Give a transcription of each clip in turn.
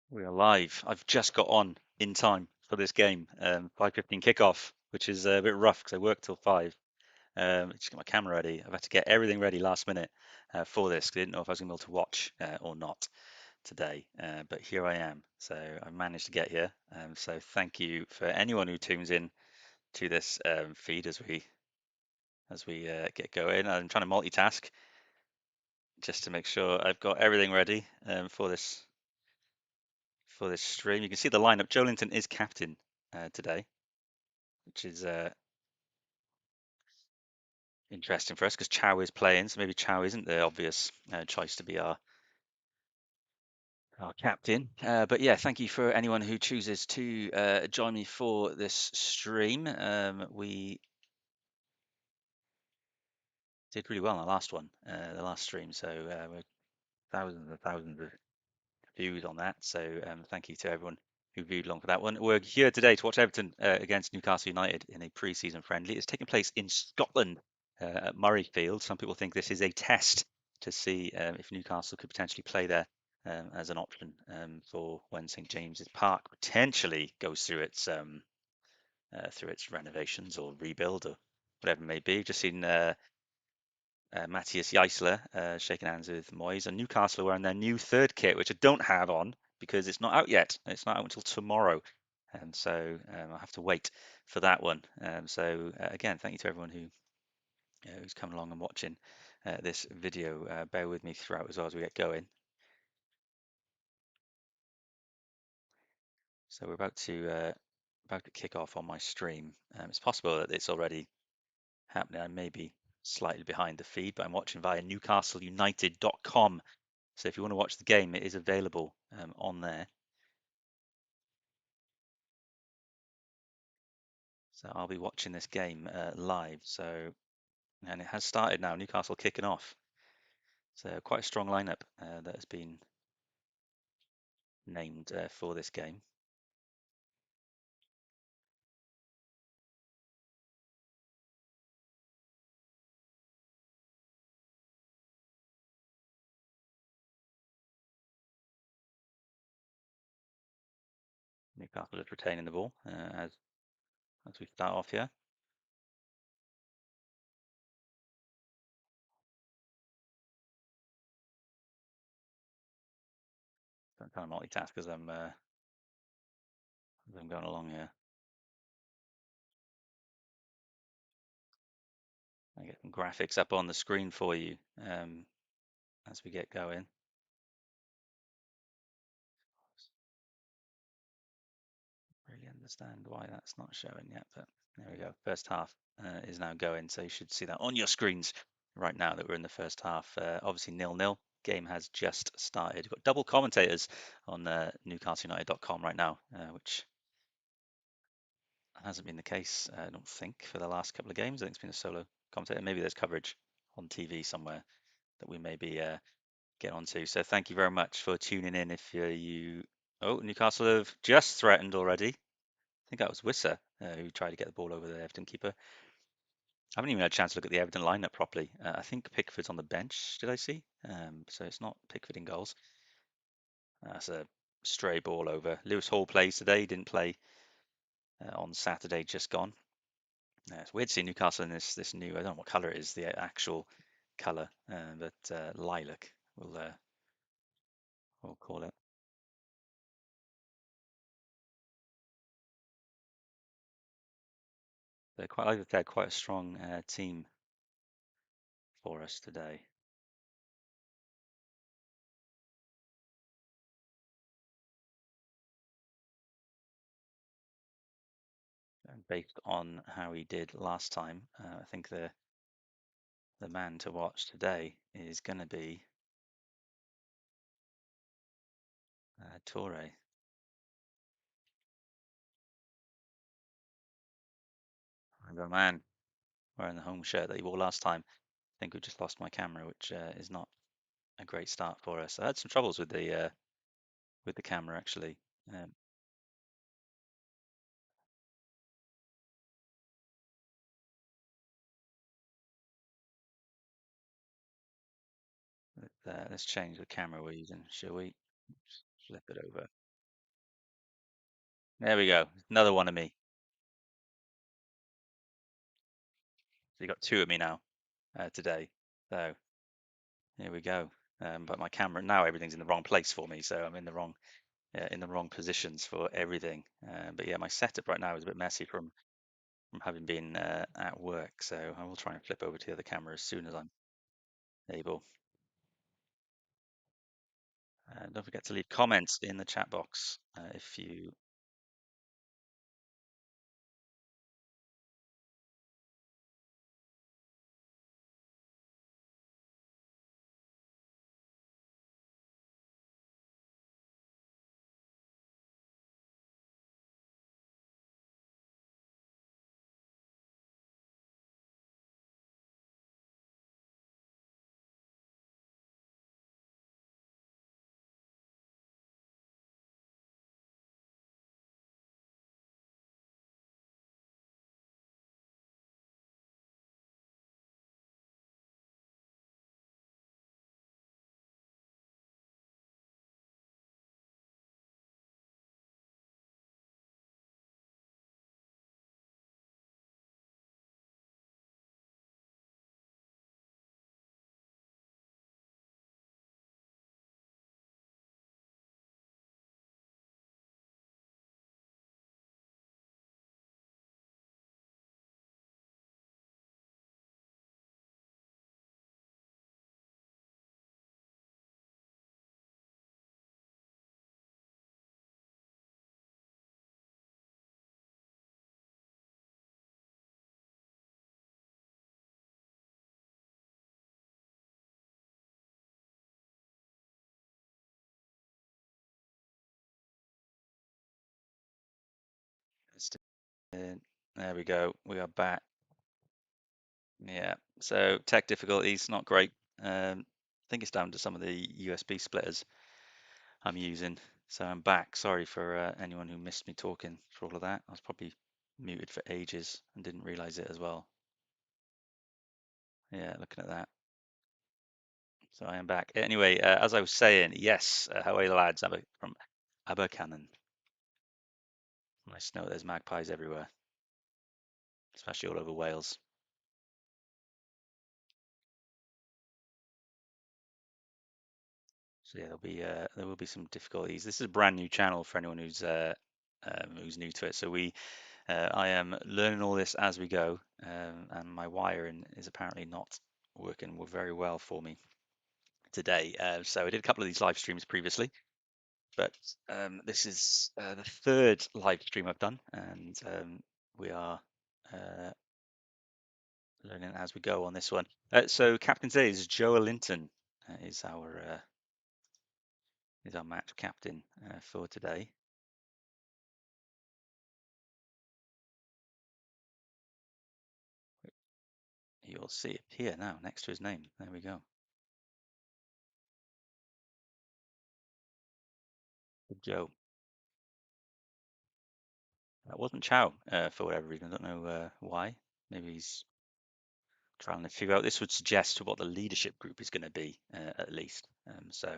We are live. I've just got on in time for this game, 5:15 kickoff, which is a bit rough because I work till 5. Just get my camera ready. I've had to get everything ready last minute for this 'cause I didn't know if I was going to be able to watch or not today. But here I am. So I managed to get here. So thank you for anyone who tunes in to this feed as we get going. I'm trying to multitask just to make sure I've got everything ready for this stream. You can see the lineup. Joelinton is captain today, which is interesting for us because Chow is playing, so maybe Chow isn't the obvious choice to be our captain. But yeah, thank you for anyone who chooses to join me for this stream. We did really well on the last one, the last stream, so we're thousands and thousands of views on that. So thank you to everyone who viewed along for that one. We're here today to watch Everton against Newcastle United in a pre-season friendly. It's taking place in Scotland at Murrayfield. Some people think this is a test to see if Newcastle could potentially play there as an option for when St James's Park potentially goes through its renovations or rebuild or whatever it may be. Just seen Matthias Jaissle shaking hands with Moyes, and Newcastle are wearing their new third kit, which I don't have on because it's not out yet. It's not out until tomorrow, and so I'll have to wait for that one. So again, thank you to everyone who's come along and watching this video. Bear with me throughout as well as we get going. So we're about to kick off on my stream. It's possible that it's already happening. I may be slightly behind the feed, but I'm watching via NewcastleUnited.com. So if you want to watch the game, it is available on there. So I'll be watching this game live. And it has started now. Newcastle kicking off. So quite a strong lineup that has been named for this game. Newcastle is retaining the ball as we start off here. So I'm trying to multitask as I'm going along here. I get some graphics up on the screen for you as we get going. Really understand why that's not showing yet, but there we go. First half is now going, so you should see that on your screens right now that we're in the first half. Obviously 0-0. Game has just started. We've got double commentators on NewcastleUnited.com right now, which hasn't been the case, I don't think, for the last couple of games. I think it's been a solo commentator. Maybe there's coverage on TV somewhere that we maybe get onto. So thank you very much for tuning in. If you, oh, Newcastle have just threatened already. I think that was Wissa who tried to get the ball over the Everton keeper. I haven't even had a chance to look at the Everton lineup properly. I think Pickford's on the bench, did I see? So it's not Pickford in goals. That's a stray ball over. Lewis Hall plays today. He didn't play on Saturday, just gone. It's weird to see Newcastle in this new, I don't know what colour it is, the actual colour, but lilac, we'll call it. Like I said, quite a strong team for us today. And based on how he did last time, I think the man to watch today is going to be Toure. The man wearing the home shirt that he wore last time. I think we just lost my camera, which is not a great start for us. I had some troubles with the camera actually. Um, let's change the camera we're using, shall we? Flip it over. There we go. Another one of me. So you got two of me now today. So here we go. But my camera now everything's in the wrong place for me, so I'm in the wrong positions for everything. But yeah, my setup right now is a bit messy from having been at work. So I will try and flip over to the other camera as soon as I'm able. Don't forget to leave comments in the chat box if you. There we go. We are back. Yeah. So tech difficulties, not great. I think it's down to some of the USB splitters I'm using. So I'm back. Sorry for anyone who missed me talking for all of that. I was probably muted for ages and didn't realize it as well. Yeah, looking at that. So I am back. Anyway, as I was saying, yes, how are you lads? From Abercannon. Nice to know there's magpies everywhere, especially all over Wales. So yeah, there will be some difficulties. This is a brand new channel for anyone who's new to it. So I am learning all this as we go, and my wiring is apparently not working very well for me today. So I did a couple of these live streams previously, but this is the third live stream I've done, and we are uh, learning as we go on this one. So captain today is Joe Linton, is our match captain for today. You'll see it here now next to his name. There we go. Good Joe. That wasn't Chow for whatever reason. I don't know why. Maybe he's trying to figure out. This would suggest what the leadership group is going to be at least. So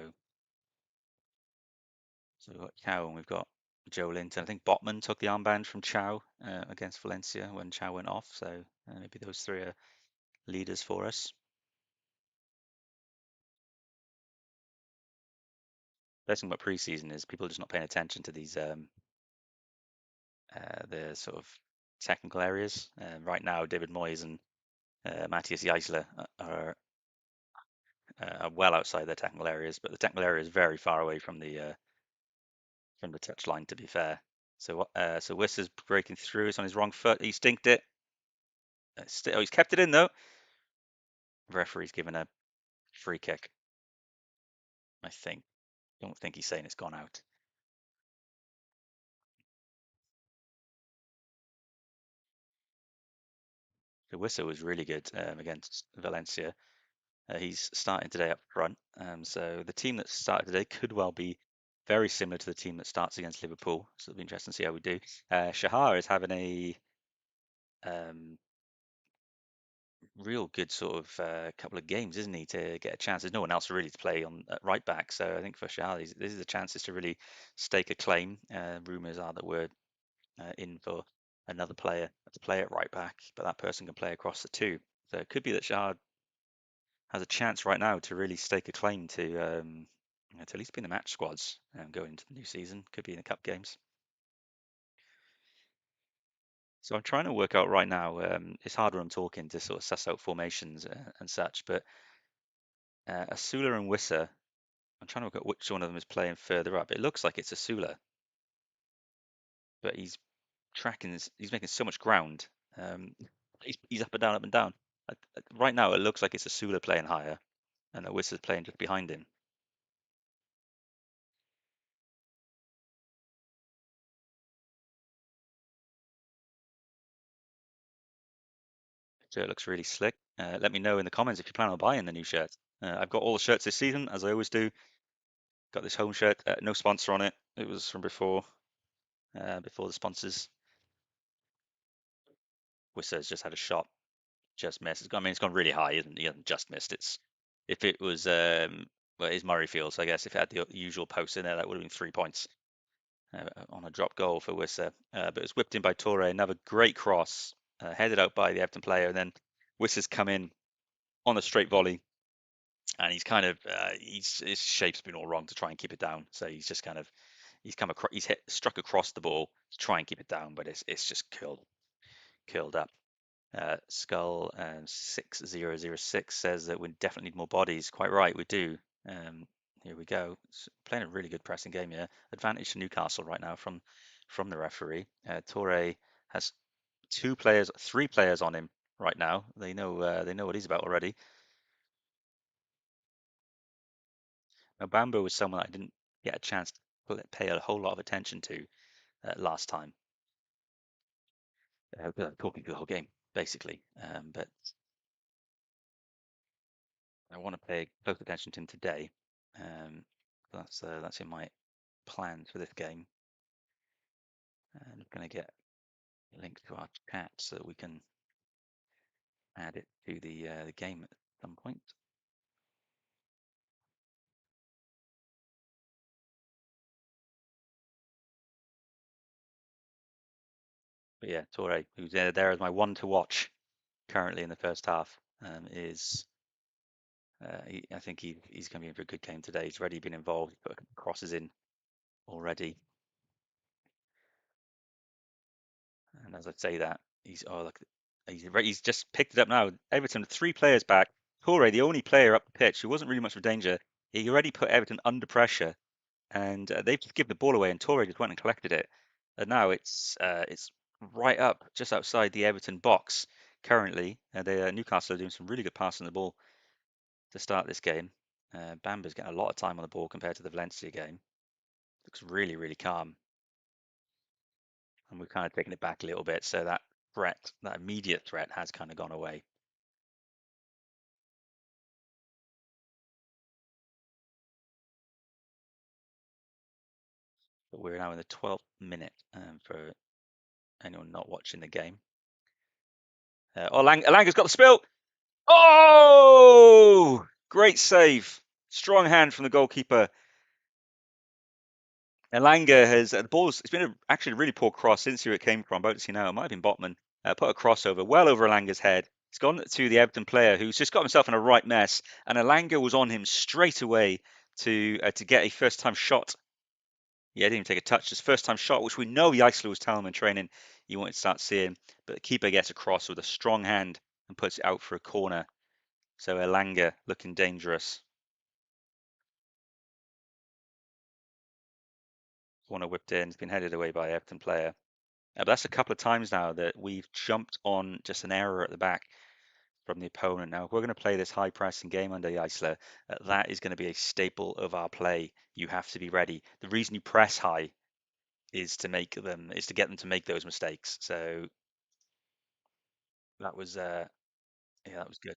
we've got Chow and we've got Joe Linton. I think Botman took the armband from Chow against Valencia when Chow went off. So maybe those three are leaders for us. Best thing about preseason is people are just not paying attention to these the sort of technical areas. Right now, David Moyes and Matthias Jaissle are well outside their technical areas, but the technical area is very far away from the touch line. To be fair, so Wiss is breaking through. It's on his wrong foot. He stinked it. He's kept it in though. The referee's given a free kick. I think. Don't think he's saying it's gone out. The Wissa was really good against Valencia. He's starting today up front. So the team that started today could well be very similar to the team that starts against Liverpool. So it'll be interesting to see how we do. Shahar is having a um, real good sort of couple of games, isn't he, to get a chance? There's no one else really to play on at right back. So I think for Shahar, this is a chance to really stake a claim. Rumours are that we're in for another player to play at right back, but that person can play across the two. So it could be that Shard has a chance right now to really stake a claim to at least be in the match squads going into the new season. Could be in the cup games. So I'm trying to work out right now. It's hard when I'm talking to sort of suss out formations and such, but Asula and Wissa, I'm trying to work out which one of them is playing further up. It looks like it's Asula, but he's making so much ground. Um, he's up and down, up and down. Right now, it looks like it's Asula playing higher, and that Wissa's playing just behind him. So it looks really slick. Let me know in the comments if you plan on buying the new shirt. I've got all the shirts this season, as I always do. Got this home shirt, no sponsor on it. It was from before the sponsors. Wissa's just had a shot, just missed. It's gone really high, isn't it? He hasn't just missed. If it was well, it's Murrayfield, so I guess if it had the usual post in there, that would have been 3 points on a drop goal for Wissa. But it was whipped in by Torre. Another great cross, headed out by the Everton player, and then Wissa's come in on a straight volley, and he's kind of his shape's been all wrong to try and keep it down. So he's just kind of struck across the ball to try and keep it down, but it's just curled up. Skull 6006 says that we definitely need more bodies. Quite right, we do. Um, Here we go. Playing a really good pressing game here. Advantage to Newcastle right now from the referee. Torre has three players on him right now. They know what he's about already. Now Bambo was someone I didn't get a chance to pay a whole lot of attention to last time. Talking through the whole game basically, but I want to pay close attention to him today. That's in my plans for this game. I'm going to get a link to our chat so that we can add it to the game at some point. But yeah, Torre, who's there as my one to watch currently in the first half, is I think he's going to be in for a good game today. He's already been involved, put crosses in already, and as I say that, he's just picked it up now. Everton, three players back. Torre, the only player up the pitch who wasn't really much of danger. He already put Everton under pressure, and they've just given the ball away, and Torre just went and collected it. And now it's right up just outside the Everton box currently. Newcastle are doing some really good passing the ball to start this game. Bamba's getting a lot of time on the ball compared to the Valencia game. Looks really, really calm. And we've kind of taken it back a little bit, so that immediate threat has kind of gone away. But we're now in the 12th minute for anyone not watching the game. Alanga's got the spill. Oh, great save. Strong hand from the goalkeeper. Elanga has the ball's. It's been actually a really poor cross since who it came from. About to see now. It might have been Botman. Put a crossover well over Elanga's head. It's gone to the Everton player who's just got himself in a right mess, and Elanga was on him straight away to get a first time shot. Yeah, didn't even take a touch. His first time shot, which we know Jaissle was telling him in training he wanted to start seeing. But the keeper gets across with a strong hand and puts it out for a corner. So Elanga looking dangerous. Corner whipped in. It's been headed away by Everton player. But that's a couple of times now that we've jumped on just an error at the back from the opponent. Now, if we're going to play this high pressing game under Jaissle, that is going to be a staple of our play. You have to be ready. The reason you press high is to get them to make those mistakes. So that was yeah, that was good.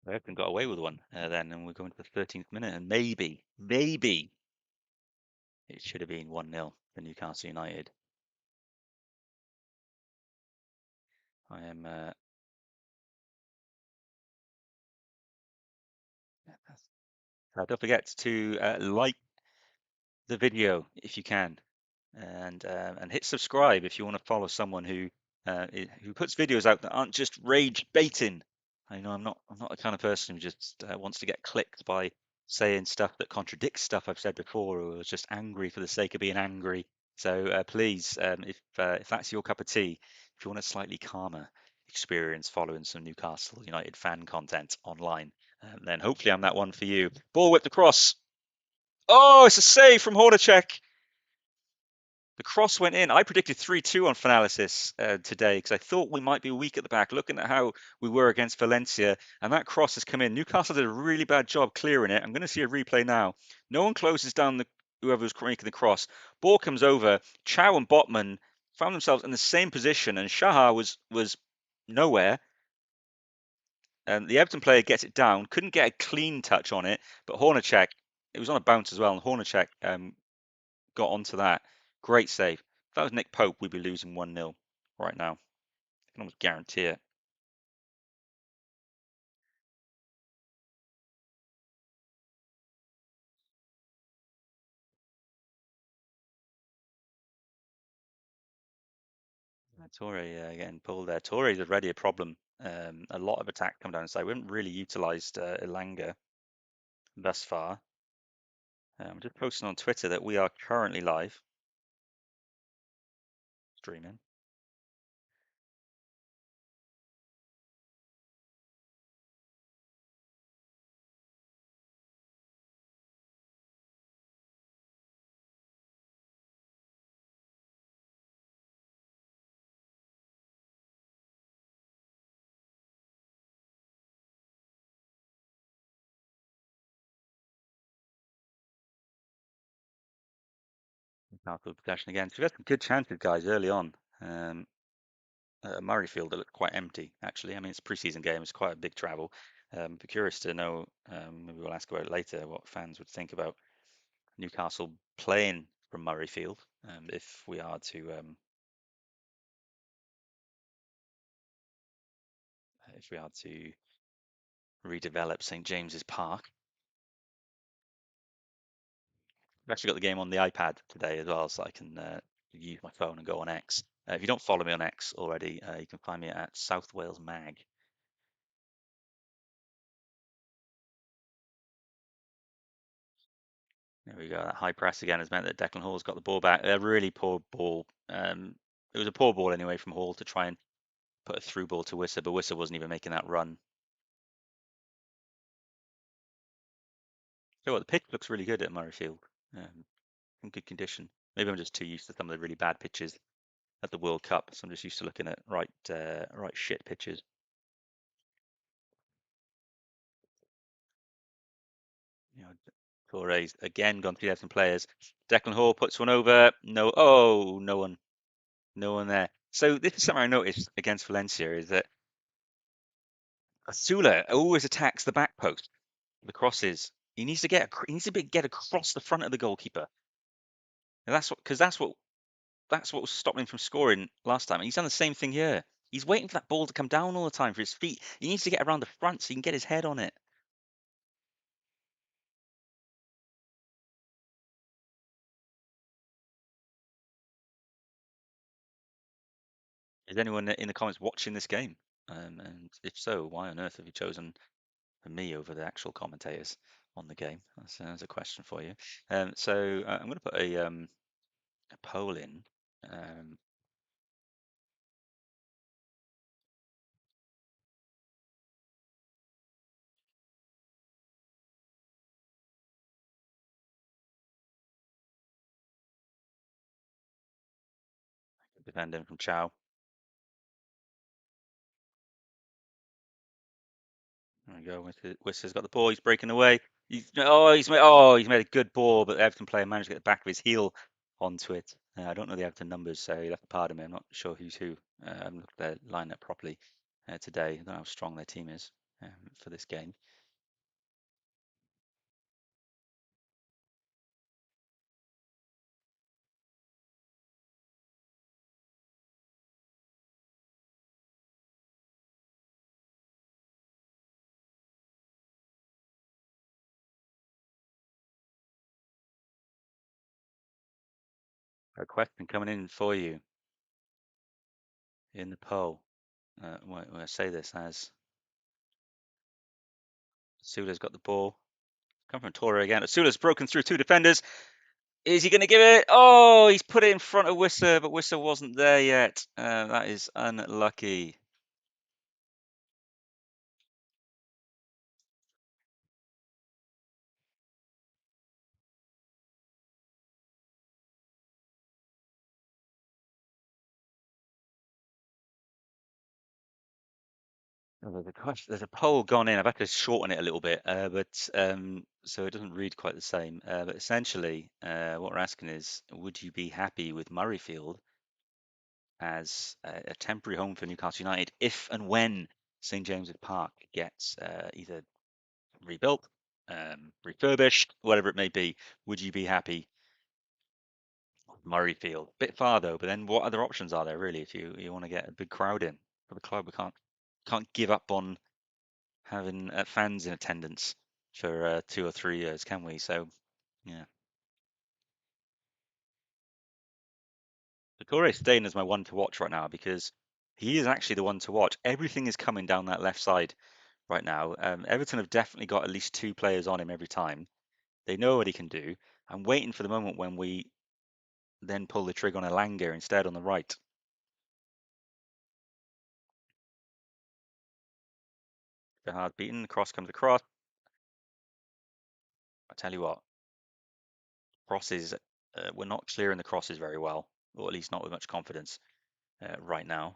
Everton got away with one then, and we're going to the 13th minute, and maybe it should have been 1-0 for Newcastle United. I am Don't forget to like the video if you can, and hit subscribe if you want to follow someone who puts videos out that aren't just rage baiting. I know I'm not the kind of person who just wants to get clicked by saying stuff that contradicts stuff I've said before, or is just angry for the sake of being angry. So please, if that's your cup of tea, if you want a slightly calmer experience following some Newcastle United fan content online, then hopefully I'm that one for you. Ball whipped across. Oh, it's a save from Hornacek. The cross went in. I predicted 3-2 on Finalysis today because I thought we might be weak at the back, looking at how we were against Valencia, and that cross has come in. Newcastle did a really bad job clearing it. I'm going to see a replay now. No one closes down whoever was making the cross. Ball comes over. Chow and Botman found themselves in the same position, and Shaha was nowhere. And the Everton player gets it down. Couldn't get a clean touch on it, but Hornacek, it was on a bounce as well, and Hornacek got onto that. Great save. If that was Nick Pope, we'd be losing 1-0 right now. I can almost guarantee it. Torre again pulled there. Torre is already a problem. A lot of attack come down the side. We haven't really utilised Elanga thus far. I'm just posting on Twitter that we are currently live streaming. Newcastle possession again. So we had some good chances, guys, early on. Murrayfield, it looked quite empty, actually. I mean, it's a pre-season game. It's quite a big travel. Be curious to know, maybe we'll ask about it later, what fans would think about Newcastle playing from Murrayfield, if we are to redevelop St James's Park. I've actually got the game on the iPad today as well, so I can use my phone and go on X. If you don't follow me on X already, you can find me at South Wales Mag. There we go. That high press again has meant that Declan Hall's got the ball back. A really poor ball. It was a poor ball anyway from Hall to try and put a through ball to Wissa, but Wissa wasn't even making that run. So what, the pitch looks really good at Murrayfield. In good condition. Maybe I'm just too used to some of the really bad pitches at the World Cup, so I'm just used to looking at right shit pitches. You know, Torres again gone through some players. Declan Hall puts one over. No, oh, no one there. So this is something I noticed against Valencia is that Asula always attacks the back post, the crosses. He needs to get across the front of the goalkeeper. And that's what was stopping him from scoring last time. And he's done the same thing here. He's waiting for that ball to come down all the time for his feet. He needs to get around the front so he can get his head on it. Is anyone in the comments watching this game? And if so, why on earth have you chosen me over the actual commentators on the game? That's a question for you. So I'm going to put a poll in. Defending from Chow. There we go. Whistler's got the ball. He's breaking away. He's made a good ball, but the Everton player managed to get the back of his heel onto it. I don't know the Everton numbers, so you'll have to pardon me. I'm not sure who's who. I haven't looked at their lineup properly today. I don't know how strong their team is for this game. A question coming in for you in the poll. I say this as Sula's got the ball. Come from Torre again. Sula's broken through two defenders. Is he going to give it? Oh, he's put it in front of Wissa, but Wissa wasn't there yet. That is unlucky. Oh, there's a poll gone in. I've had to shorten it a little bit, but so it doesn't read quite the same. But essentially, what we're asking is, would you be happy with Murrayfield as a temporary home for Newcastle United if and when St James's Park gets either rebuilt, refurbished, whatever it may be? Would you be happy with Murrayfield? Bit far though, but then what other options are there really if you want to get a big crowd in for the club? We can't give up on having fans in attendance for 2 or 3 years, can we? So yeah, Doucouré staying as my one to watch right now because he is actually the one to watch. Everything is coming down that left side right now. Everton have definitely got at least two players on him every time. They know what he can do. I'm waiting for the moment when we then pull the trigger on Elanga instead on the right. The hard beaten, the cross comes across. I tell you what, crosses, we're not clearing the crosses very well, or at least not with much confidence right now.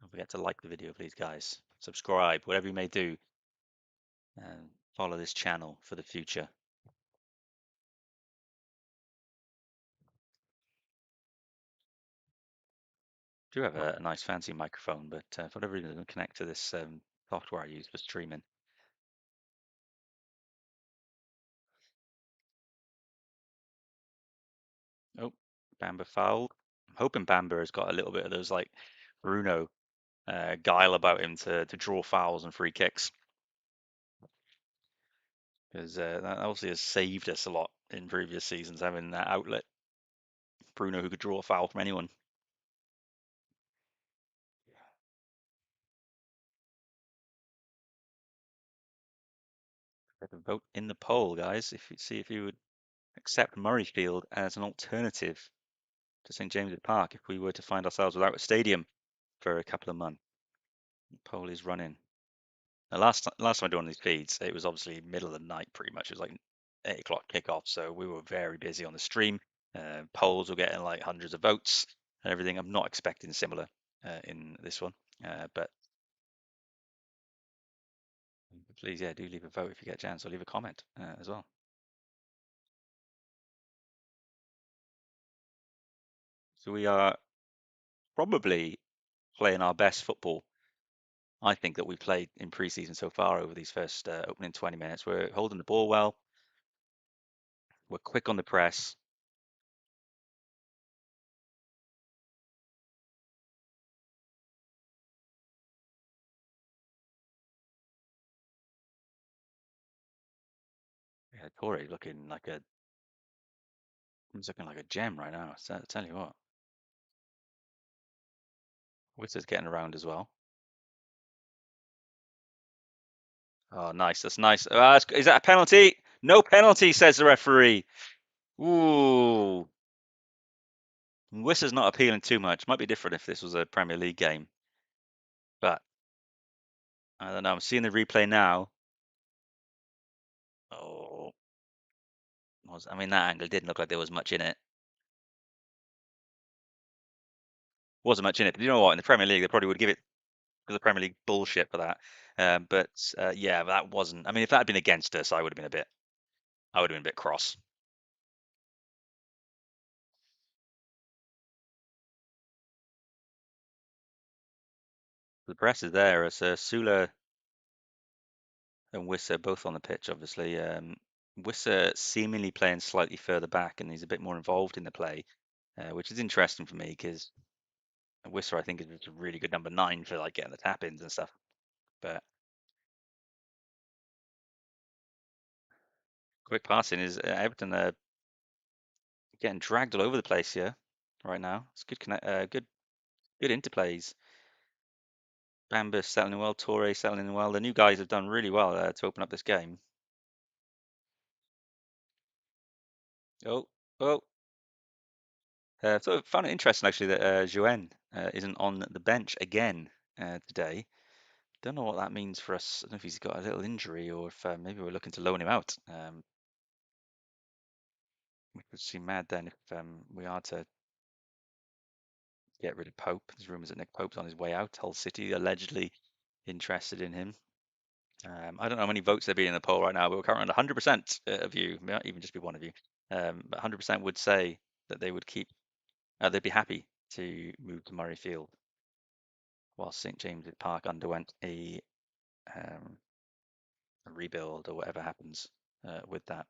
Don't forget to like the video, please, guys. Subscribe, whatever you may do, and follow this channel for the future. I do have a nice fancy microphone, but for whatever reason, it doesn't connect to this software I use for streaming. Oh, Bamba fouled. I'm hoping Bamba has got a little bit of those like Bruno guile about him to draw fouls and free kicks, because that obviously has saved us a lot in previous seasons, having that outlet Bruno who could draw a foul from anyone. Vote in the poll, guys. If you see if you would accept Murrayfield as an alternative to St James's Park if we were to find ourselves without a stadium for a couple of months. The poll is running. The last time I did one of these feeds, it was obviously middle of the night, pretty much. It was like 8 o'clock kickoff, so we were very busy on the stream. Polls were getting like hundreds of votes and everything. I'm not expecting similar in this one, but please, yeah, do leave a vote if you get a chance, or leave a comment as well. So we are probably playing our best football, I think, that we've played in pre-season so far over these first opening 20 minutes. We're holding the ball well. We're quick on the press. Yeah, Torre's looking like he's looking like a gem right now. So I tell you what, Witter's getting around as well. Oh, nice. That's nice. Is that a penalty? No penalty, says the referee. Ooh. Wissa's not appealing too much. Might be different if this was a Premier League game. But I don't know. I'm seeing the replay now. Oh, I mean, that angle didn't look like there was much in it. Wasn't much in it. But you know what? In the Premier League, they probably would give it because the Premier League bullshit for that. But yeah, that wasn't. I mean, if that had been against us, I would have been a bit. I would have been a bit cross. The press is there. It's Sula and Wissa both on the pitch, obviously. Wissa seemingly playing slightly further back, and he's a bit more involved in the play, which is interesting for me because Wissa, I think, is just a really good number 9 for like getting the tap ins and stuff. But quick passing is Everton getting dragged all over the place here right now. It's good connect, good interplays. Bamba settling well, Torre settling well. The new guys have done really well to open up this game. Oh, oh. So I found it interesting actually that Jouen isn't on the bench again today. Don't know what that means for us. I don't know if he's got a little injury or if maybe we're looking to loan him out. Which would seem mad then if we are to get rid of Pope. There's rumours that Nick Pope's on his way out. Hull City allegedly interested in him. I don't know how many votes there be in the poll right now, but we're currently around 100% of you, it might even just be one of you, but 100% would say that they would keep, they'd be happy to move to Murrayfield while St James's Park underwent a rebuild or whatever happens with that.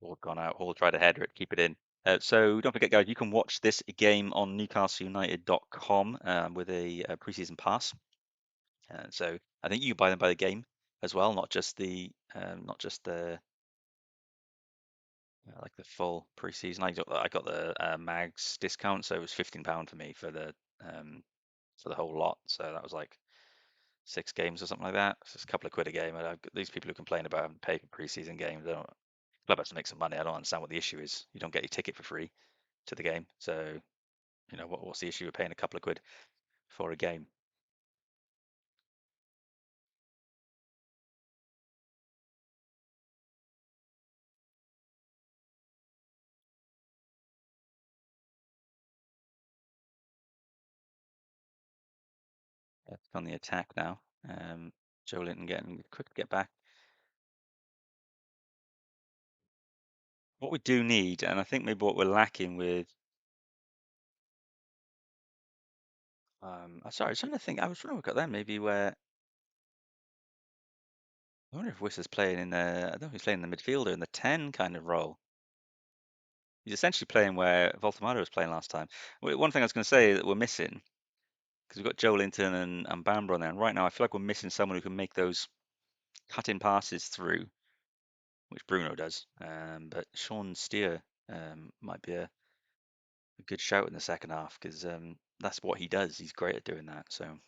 Hall gone out. Hall tried to header it, keep it in. So don't forget, guys, you can watch this game on NewcastleUnited.com with a preseason pass. So I think you buy them by the game as well, not just the like the full preseason. I got the Mags discount, so it was £15 for me for the whole lot. So that was like 6 games or something like that. So it's a couple of quid a game. These people who complain about having to pay for preseason games, they don't, club has to make some money. I don't understand what the issue is. You don't get your ticket for free to the game, so what's the issue with paying a couple of quid for a game? It's on the attack now. Joe Linton getting quick to get back. What we do need, and I think maybe what we're lacking with, sorry, I was trying to think. I was trying to look at them maybe where I wonder if Wissa's playing in the. I don't know if he's playing in the midfielder in the 10 kind of role. He's essentially playing where Voltamado was playing last time. One thing I was going to say that we're missing because we've got Joe Linton and Bamber on there, and right now I feel like we're missing someone who can make those cut-in passes through, which Bruno does. But Sean Steer might be a good shout in the second half because that's what he does. He's great at doing that. So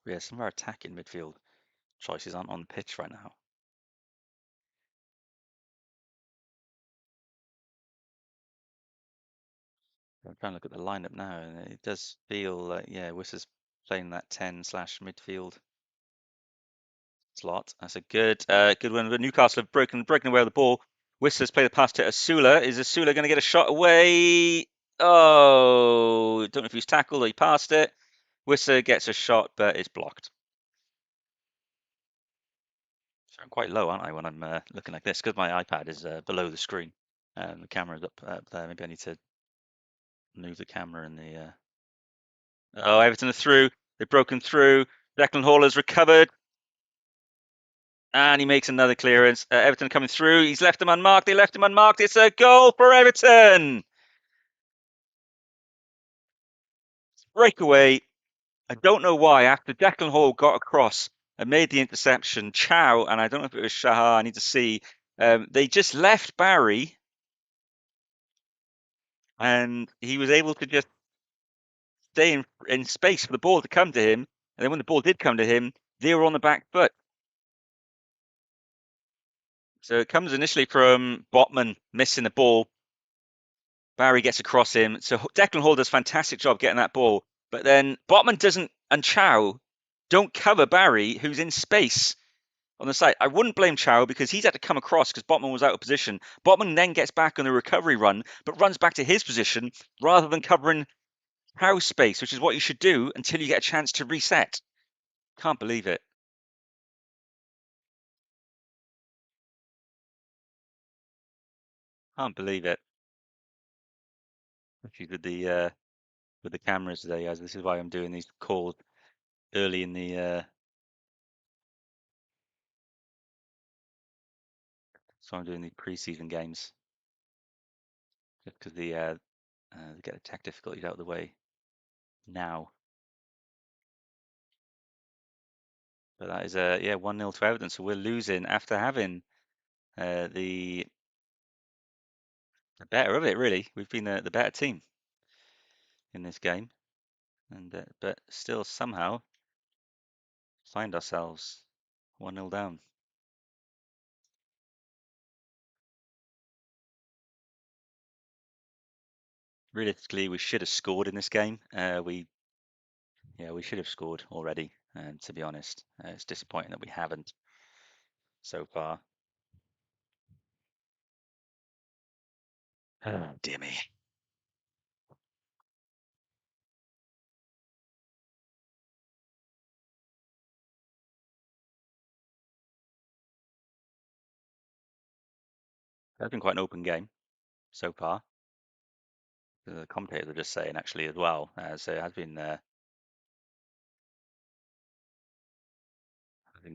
yeah, some of our attacking midfield choices aren't on the pitch right now. I'm trying to look at the lineup now, and it does feel like yeah, Wissa's playing that 10 slash midfield slot. That's a good one. But Newcastle have broken away with the ball. Wissa's played the pass to Asula. Is Asula going to get a shot away? Oh, don't know if he's tackled or he passed it. Wissa gets a shot, but it's blocked. So I'm quite low, aren't I, when I'm looking like this? Because my iPad is below the screen. The camera's up there. Maybe I need to move the camera and the. Oh, Everton are through. They've broken through. Declan Hall has recovered. And he makes another clearance. Everton coming through. He's left them unmarked. They left him unmarked. It's a goal for Everton. Breakaway. I don't know why. After Declan Hall got across and made the interception, Chow, and I don't know if it was Shahar, I need to see. They just left Barry and he was able to just stay in space for the ball to come to him. And then when the ball did come to him, they were on the back foot. So it comes initially from Botman missing the ball. Barry gets across him. So Declan Hall does a fantastic job getting that ball. But then Botman doesn't, and Chow don't cover Barry, who's in space on the side. I wouldn't blame Chow because he's had to come across because Botman was out of position. Botman then gets back on the recovery run, but runs back to his position rather than covering Chow's space, which is what you should do until you get a chance to reset. Can't believe it. Can't believe it. Actually, with the cameras today, guys. This is why I'm doing these calls early in the. So I'm doing these preseason games just because the get the tech difficulties out of the way now. But that is yeah, 1-0 to Everton. So we're losing after having the better of it, really. We've been the better team in this game, and but still somehow find ourselves 1-0 down. Realistically, we should have scored in this game. We should have scored already. To be honest, it's disappointing that we haven't so far. Oh, dear me. That's been quite an open game so far. The commentators are just saying actually as well. So it has been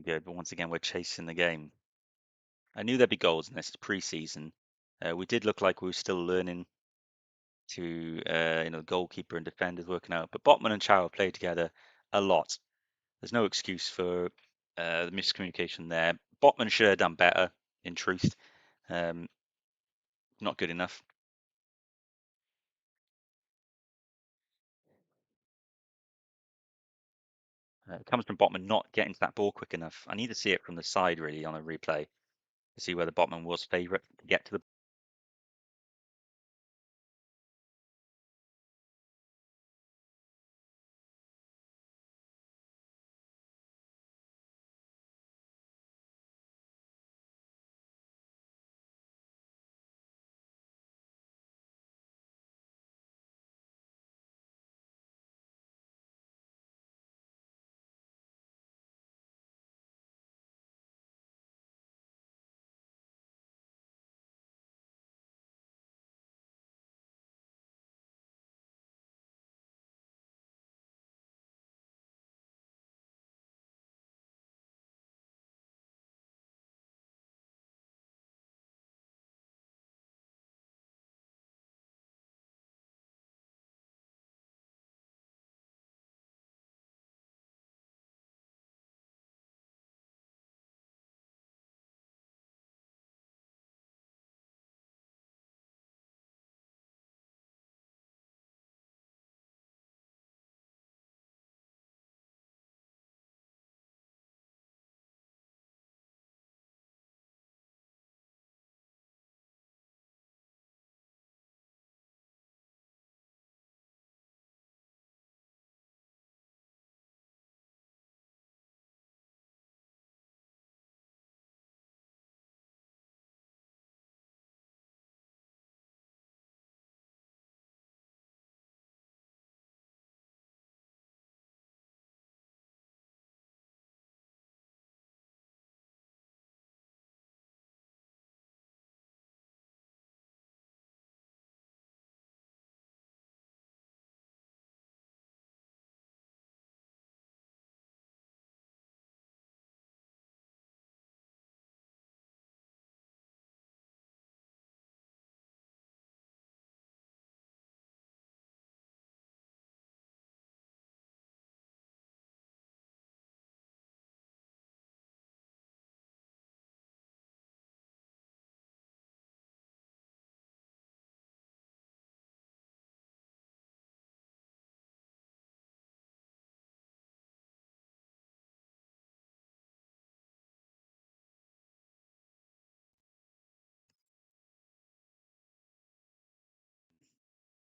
good. But once again, we're chasing the game. I knew there'd be goals in this pre-season. We did look like we were still learning to, the goalkeeper and defenders working out. But Botman and Chow played together a lot. There's no excuse for the miscommunication there. Botman should have done better, in truth. Um, Not good enough. It comes from Botman not getting to that ball quick enough. I need to see it from the side, really, on a replay to see whether Botman was favourite to get to the.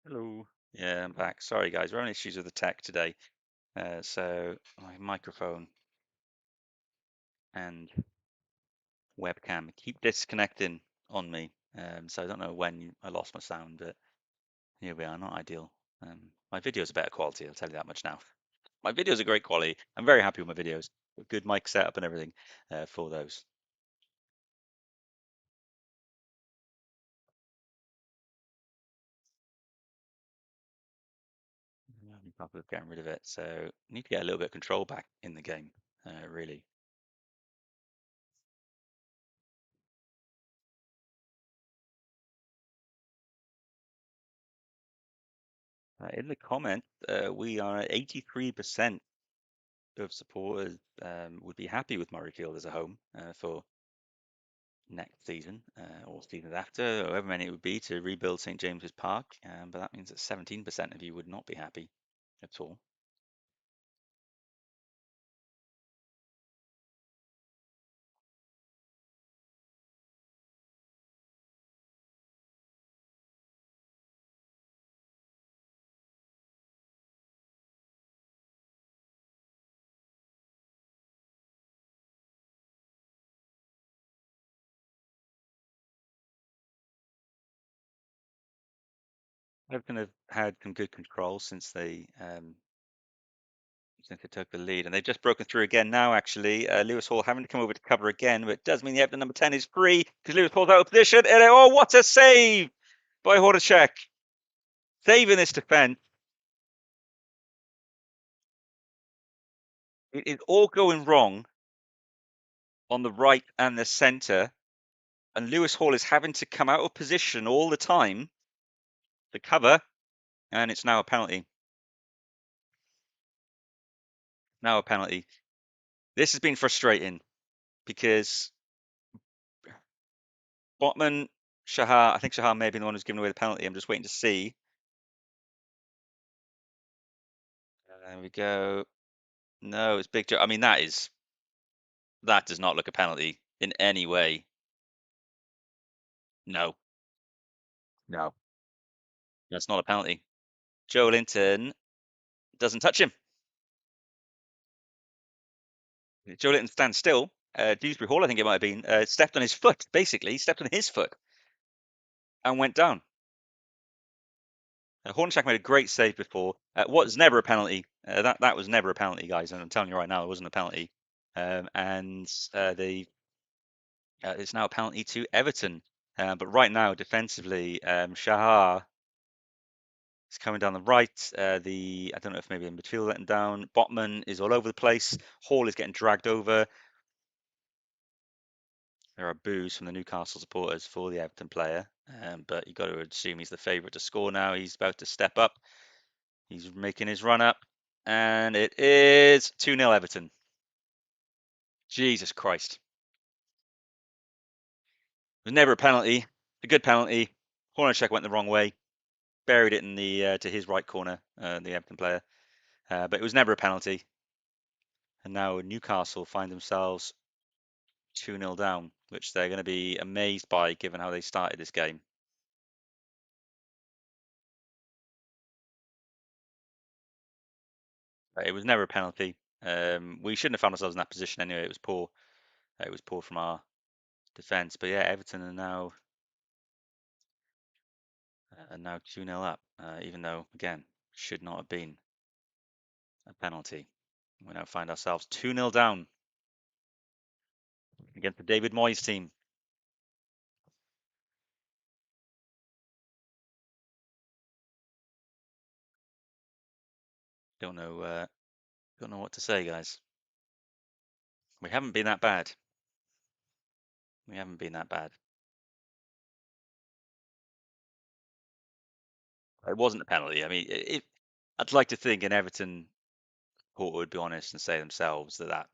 Hello. Yeah, I'm back. Sorry, guys. We're having issues with the tech today. So my microphone and webcam keep disconnecting on me. So I don't know when I lost my sound, but here we are. Not ideal. My videos are better quality. I'll tell you that much now. My videos are great quality. I'm very happy with my videos. Good mic setup and everything for those. I'm happy with getting rid of it. So I need to get a little bit of control back in the game, really. In the comment, we are at 83% of supporters would be happy with Murrayfield as a home for next season or seasons after, or however many it would be to rebuild St James's Park. But that means that 17% of you would not be happy at all. Everton have had some good control since they took the lead, and they've just broken through again now. Actually, Lewis Hall having to come over to cover again, but it does mean the Everton number 10 is free because Lewis Hall's out of position. And oh, what a save by Horacek, saving this defence. It is all going wrong on the right and the centre, and Lewis Hall is having to come out of position all the time to cover, and it's now a penalty. Now a penalty. This has been frustrating because Botman, Shahar, I think Shahar may have been the one who's given away the penalty. I'm just waiting to see. There we go. No, it's Big Joe. I mean, that does not look a penalty in any way. No, no, that's not a penalty. Joe Linton doesn't touch him. Joe Linton stands still. Dewsbury Hall, I think it might have been, stepped on his foot, basically, stepped on his foot and went down. Hornchak made a great save before. What was never a penalty. That was never a penalty, guys. And I'm telling you right now, it wasn't a penalty. And it's now a penalty to Everton. But right now, defensively, Shahar is coming down the right. I don't know if maybe in midfield letting down. Botman is all over the place. Hall is getting dragged over. There are boos from the Newcastle supporters for the Everton player. But you've got to assume he's the favourite to score now. He's about to step up. He's making his run up. And it is 2-0 Everton. Jesus Christ. It was never a penalty. A good penalty. Hornacek went the wrong way. Buried it in the to his right corner, the Everton player. But it was never a penalty. And now Newcastle find themselves 2-0 down, which they're going to be amazed by given how they started this game. It was never a penalty. We shouldn't have found ourselves in that position anyway. It was poor. It was poor from our defence. But yeah, Everton are now 2-0 up, even though, again, should not have been a penalty. We now find ourselves 2-0 down against the David Moyes team. Don't know what to say, guys. We haven't been that bad. We haven't been that bad. It wasn't a penalty. I mean, I'd like to think an Everton supporter would be honest and say themselves that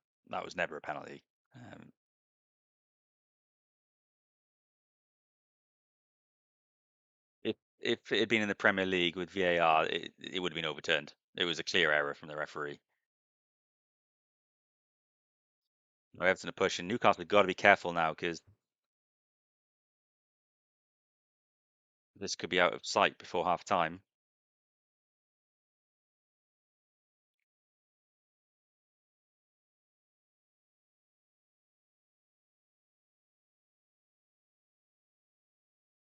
was never a penalty. If it had been in the Premier League with VAR, it would have been overturned. It was a clear error from the referee. Everton are pushing. Newcastle have got to be careful now because this could be out of sight before half time.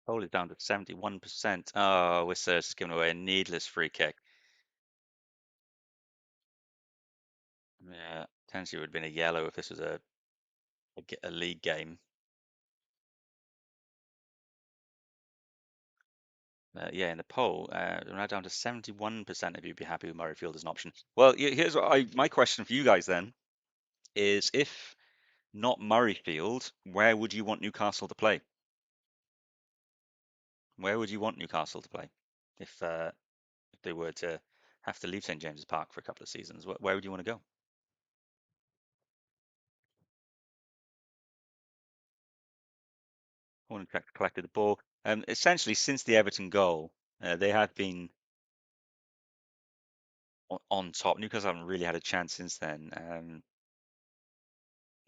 Goal is down to 71%. Oh, Wissers has given away a needless free kick. Yeah, potentially would have been a yellow if this was a league game. Yeah, in the poll, we're now down to 71% of you be happy with Murrayfield as an option. Well, here's my question for you guys then is if not Murrayfield, where would you want Newcastle to play? Where would you want Newcastle to play if they were to have to leave St James's Park for a couple of seasons? Where would you want to go? Horn and Tractor collected the ball. Essentially, since the Everton goal, they have been on top. Newcastle haven't really had a chance since then.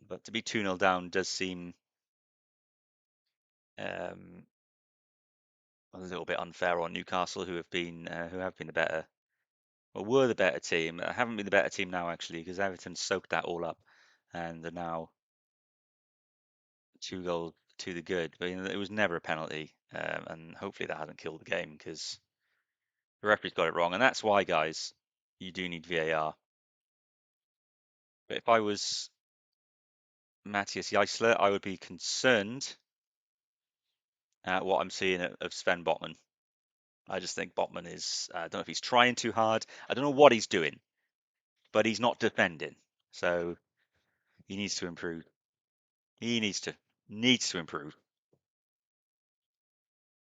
But to be 2-0 down does seem um, a little bit unfair on Newcastle, who have been the better, or were the better team. Haven't been the better team now actually, because Everton soaked that all up, and are now 2 goals to the good. But it was never a penalty, and hopefully that hasn't killed the game because the referee's got it wrong, and that's why, guys, you do need VAR. But if I was Matthias Jaissle, I would be concerned at what I'm seeing of Sven Botman. I just think Botman is, I don't know if he's trying too hard. I don't know what he's doing, but he's not defending. So he needs to improve. He needs to improve.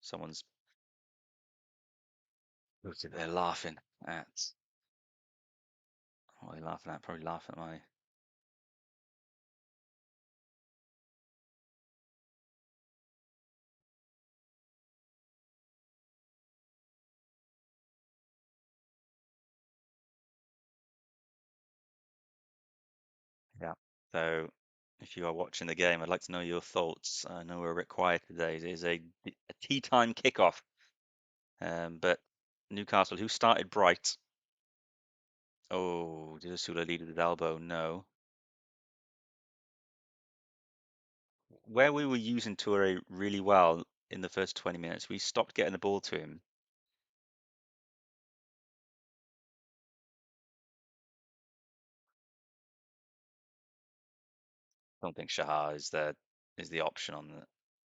Someone's they're laughing at. What are they laughing at? Probably laughing at my. Yeah. So if you are watching the game, I'd like to know your thoughts. I know we're a bit quiet today. It is a tea time kickoff. But Newcastle, who started bright. Oh, did Asula lead with his elbow? No. Where we were using Toure really well in the first 20 minutes, we stopped getting the ball to him. I don't think Shahar is the option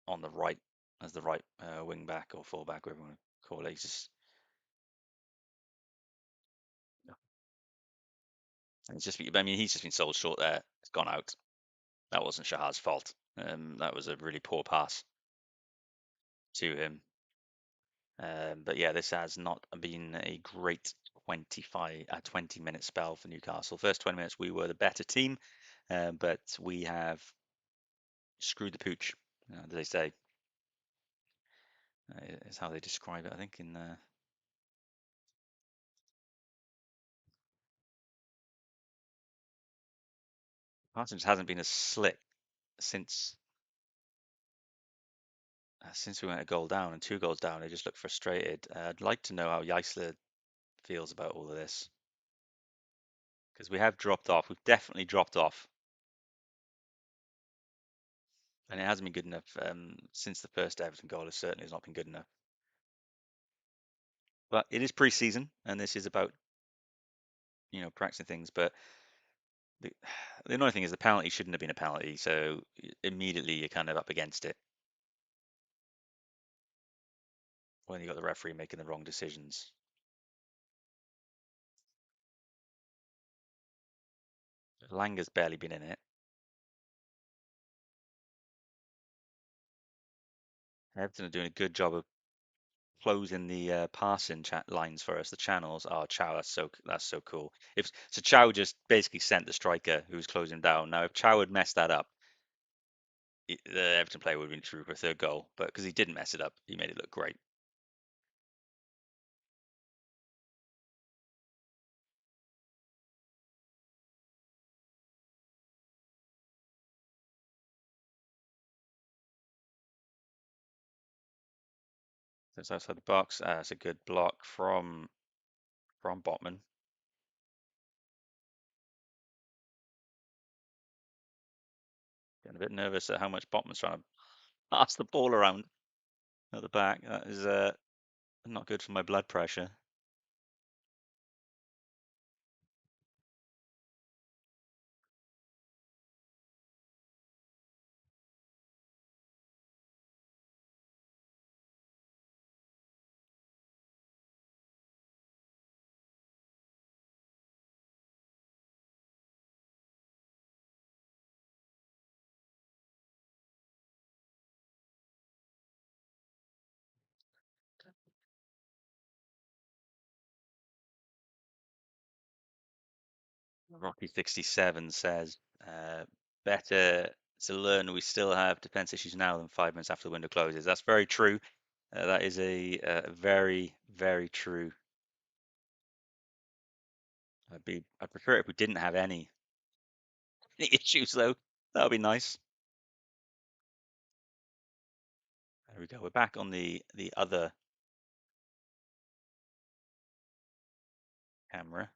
on the right as the right wing back or full back, whatever you want to call it. He's just I mean, he's just been sold short there. It's gone out. That wasn't Shahar's fault. That was a really poor pass to him. But yeah, this has not been a great 20-minute spell for Newcastle. First 20 minutes, we were the better team, but we have screwed the pooch, as they say, is how they describe it, I think. In Parsons hasn't been as slick since since we went a goal down and 2 goals down. They just look frustrated. I'd like to know how Jaissle feels about all of this because we have dropped off. We've definitely dropped off, and it hasn't been good enough since the first Everton goal. It certainly has not been good enough. But it is pre-season, and this is about practicing things. But the, the annoying thing is the penalty shouldn't have been a penalty, so immediately you're kind of up against it when you got the referee making the wrong decisions. Langer's barely been in it. Everton are doing a good job of closing the passing chat lines for us, the channels. Oh, Chow, that's so cool. If so, Chow just basically sent the striker who was closing down. Now, if Chow had messed that up, the Everton player would have been through for a third goal. But because he didn't mess it up, he made it look great. So it's outside the box. That's a good block from Botman. Getting a bit nervous at how much Botman's trying to pass the ball around at the back. That is not good for my blood pressure. Rocky 67 says better to learn we still have defense issues now than 5 minutes after the window closes. That's very true. That is a very, very true. I'd prefer it if we didn't have any issues though. That would be nice. There we go. We're back on the other camera.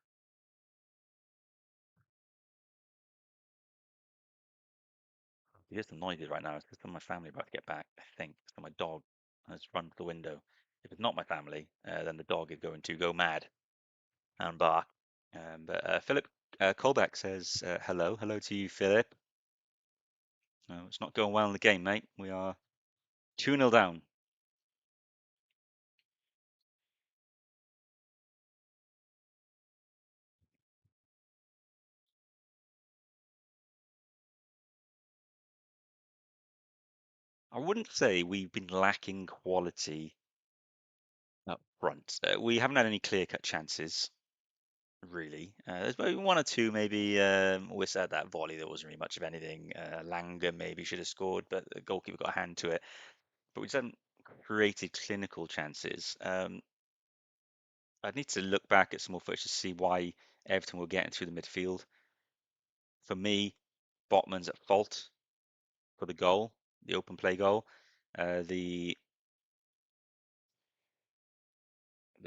Here's the noises right now. It's just my family about to get back. I think so. My dog has run to the window. If it's not my family, then the dog is going to go mad and bark. But Philip Colbeck says hello. Hello to you, Philip. No, it's not going well in the game, mate. We are 2-0 down. I wouldn't say we've been lacking quality up front. We haven't had any clear-cut chances, really. There's maybe one or two, maybe. We said that volley, there wasn't really much of anything. Langer maybe should have scored, but the goalkeeper got a hand to it. But we just haven't created clinical chances. I'd need to look back at some more footage to see why Everton were getting through the midfield. For me, Botman's at fault for the goal, the open play goal. The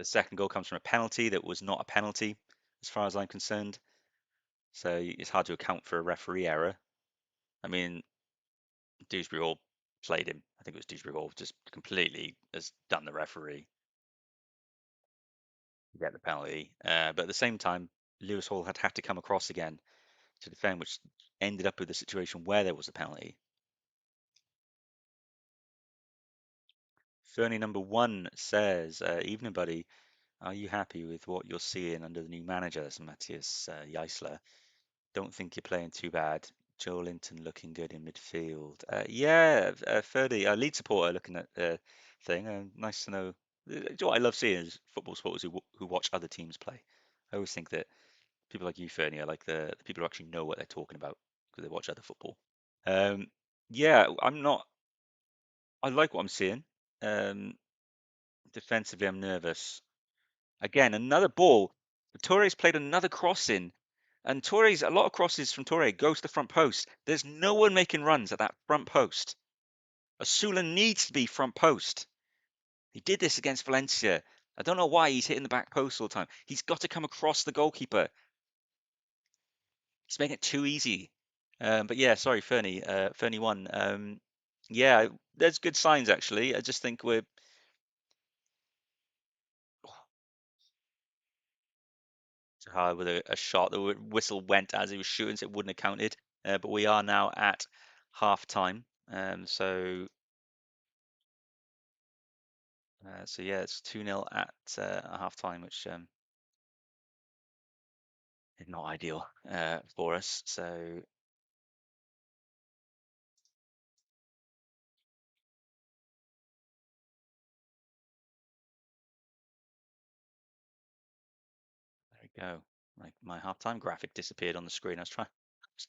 second goal comes from a penalty that was not a penalty, as far as I'm concerned. So it's hard to account for a referee error. I mean, Dewsbury Hall played him. I think it was Dewsbury Hall just completely has done the referee to get the penalty. But at the same time, Lewis Hall had to come across again to defend, which ended up with a situation where there was a penalty. Fernie number one says, evening, buddy. Are you happy with what you're seeing under the new manager? That's Matthias Jaissle. Don't think you're playing too bad. Joel Linton looking good in midfield. Yeah, Ferdy, a lead supporter looking at the thing. Nice to know. You know what I love seeing is football supporters who watch other teams play. I always think that people like you, Fernie, are like the people who actually know what they're talking about because they watch other football. Um, yeah, I'm not. I like what I'm seeing. Um, Defensively, I'm nervous. Again, another ball. Torres played another cross in, and Torres, a lot of crosses from Torres goes to the front post. There's no one making runs at that front post. Asula needs to be front post. He did this against Valencia. I don't know why he's hitting the back post all the time. He's got to come across the goalkeeper. He's making it too easy. But yeah, sorry, Fernie. Fernie won. Yeah, there's good signs actually. I just think we're hard with a shot. The whistle went as he was shooting, so it wouldn't have counted. But we are now at half time. So yeah, it's 2-0 at half time, which is not ideal for us. So there we go. My half-time graphic disappeared on the screen. I was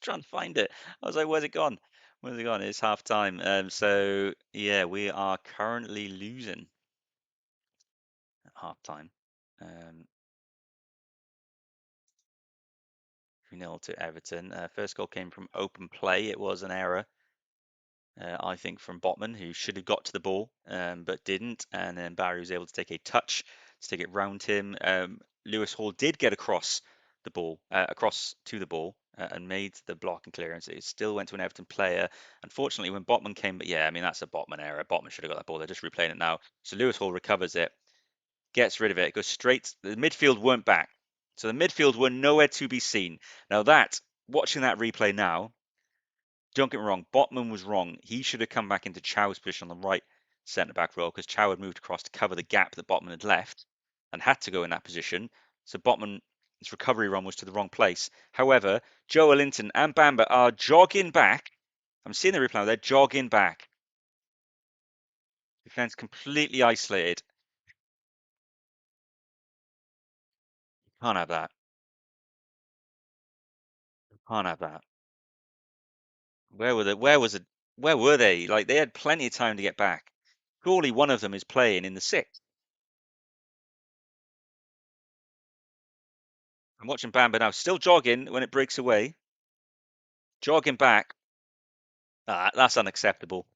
trying to find it. I was like, where's it gone? Where's it gone? It's half time. So yeah, we are currently losing at half time. 3-0 to Everton. First goal came from open play. It was an error, I think, from Botman, who should have got to the ball but didn't. And then Barry was able to take a touch to take it round him. Lewis Hall did get across the ball, across to the ball, and made the block and clearance. It still went to an Everton player. Unfortunately, when Botman came, but yeah, I mean, that's a Botman error. Botman should have got that ball. They're just replaying it now. So Lewis Hall recovers it, gets rid of it, goes straight. The midfield weren't back. So the midfield were nowhere to be seen. Now watching that replay now, don't get me wrong, Botman was wrong. He should have come back into Chow's position on the right centre back role because Chow had moved across to cover the gap that Botman had left and had to go in that position. So Botman's recovery run was to the wrong place. However, Joe Linton and Bamba are jogging back. I'm seeing the replay now. They're jogging back. Defense completely isolated. Can't have that. Can't have that. Where were they? Where were they? Like they had plenty of time to get back. Surely one of them is playing in the sixth. I'm watching Bamba now, still jogging when it breaks away, jogging back. Ah, that's unacceptable.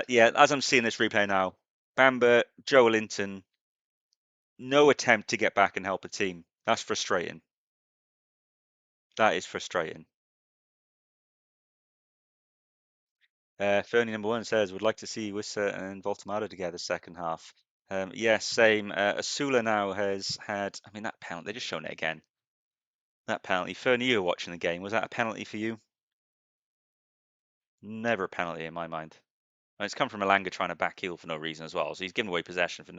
Yeah, as I'm seeing this replay now, Bamba, Joe Linton, no attempt to get back and help a team. That's frustrating. That is frustrating. Fernie number one says, would like to see Wissa and Voltemada together second half. Yes, same. Asula now has had, I mean, that penalty, they're just showing it again. That penalty. Fernie, you were watching the game. Was that a penalty for you? Never a penalty in my mind. And it's come from Elanga trying to back heel for no reason as well. So he's given away possession for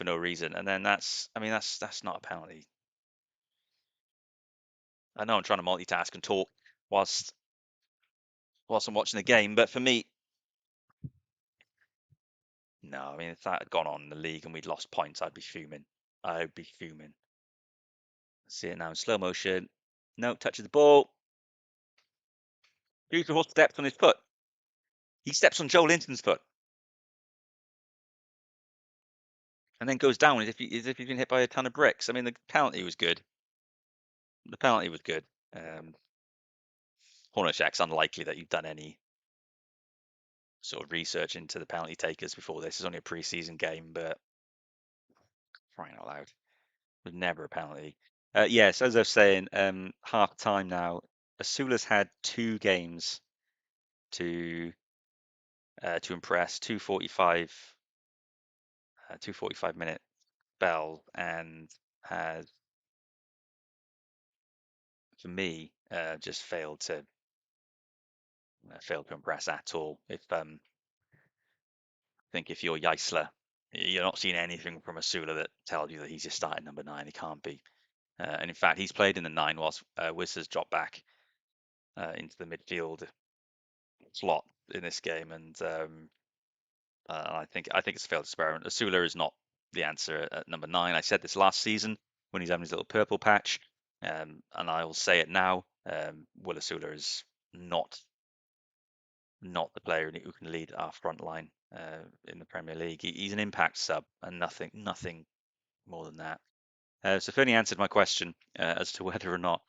no reason. And then that's, I mean, that's not a penalty. I know I'm trying to multitask and talk whilst I'm watching the game, but for me, no. I mean, if that had gone on in the league and we'd lost points, I'd be fuming. I'd be fuming. See it now in slow motion. No, touches the ball. Beautiful steps on his foot. He steps on Joe Linton's foot and then goes down as if he's been hit by a ton of bricks. I mean, the penalty was good. The penalty was good. Hornacek's unlikely that you've done any sort of research into the penalty takers before this. It's only a pre-season game, but crying out loud, it was never a penalty. Yes, as I was saying, half time now. Asula's had two games to impress, 245 minute spell, and has for me just failed to impress at all. If I think if you're Jaissle, you're not seeing anything from Asula that tells you that he's just starting number 9. He can't be. And in fact, he's played in the 9 whilst Wiz has dropped back into the midfield slot in this game. And I think it's a failed experiment. Asula is not the answer at number 9. I said this last season when he's having his little purple patch, and I will say it now. Will Asula is not the player who can lead our front line in the Premier League. He's an impact sub and nothing more than that. So Fernie answered my question as to whether or not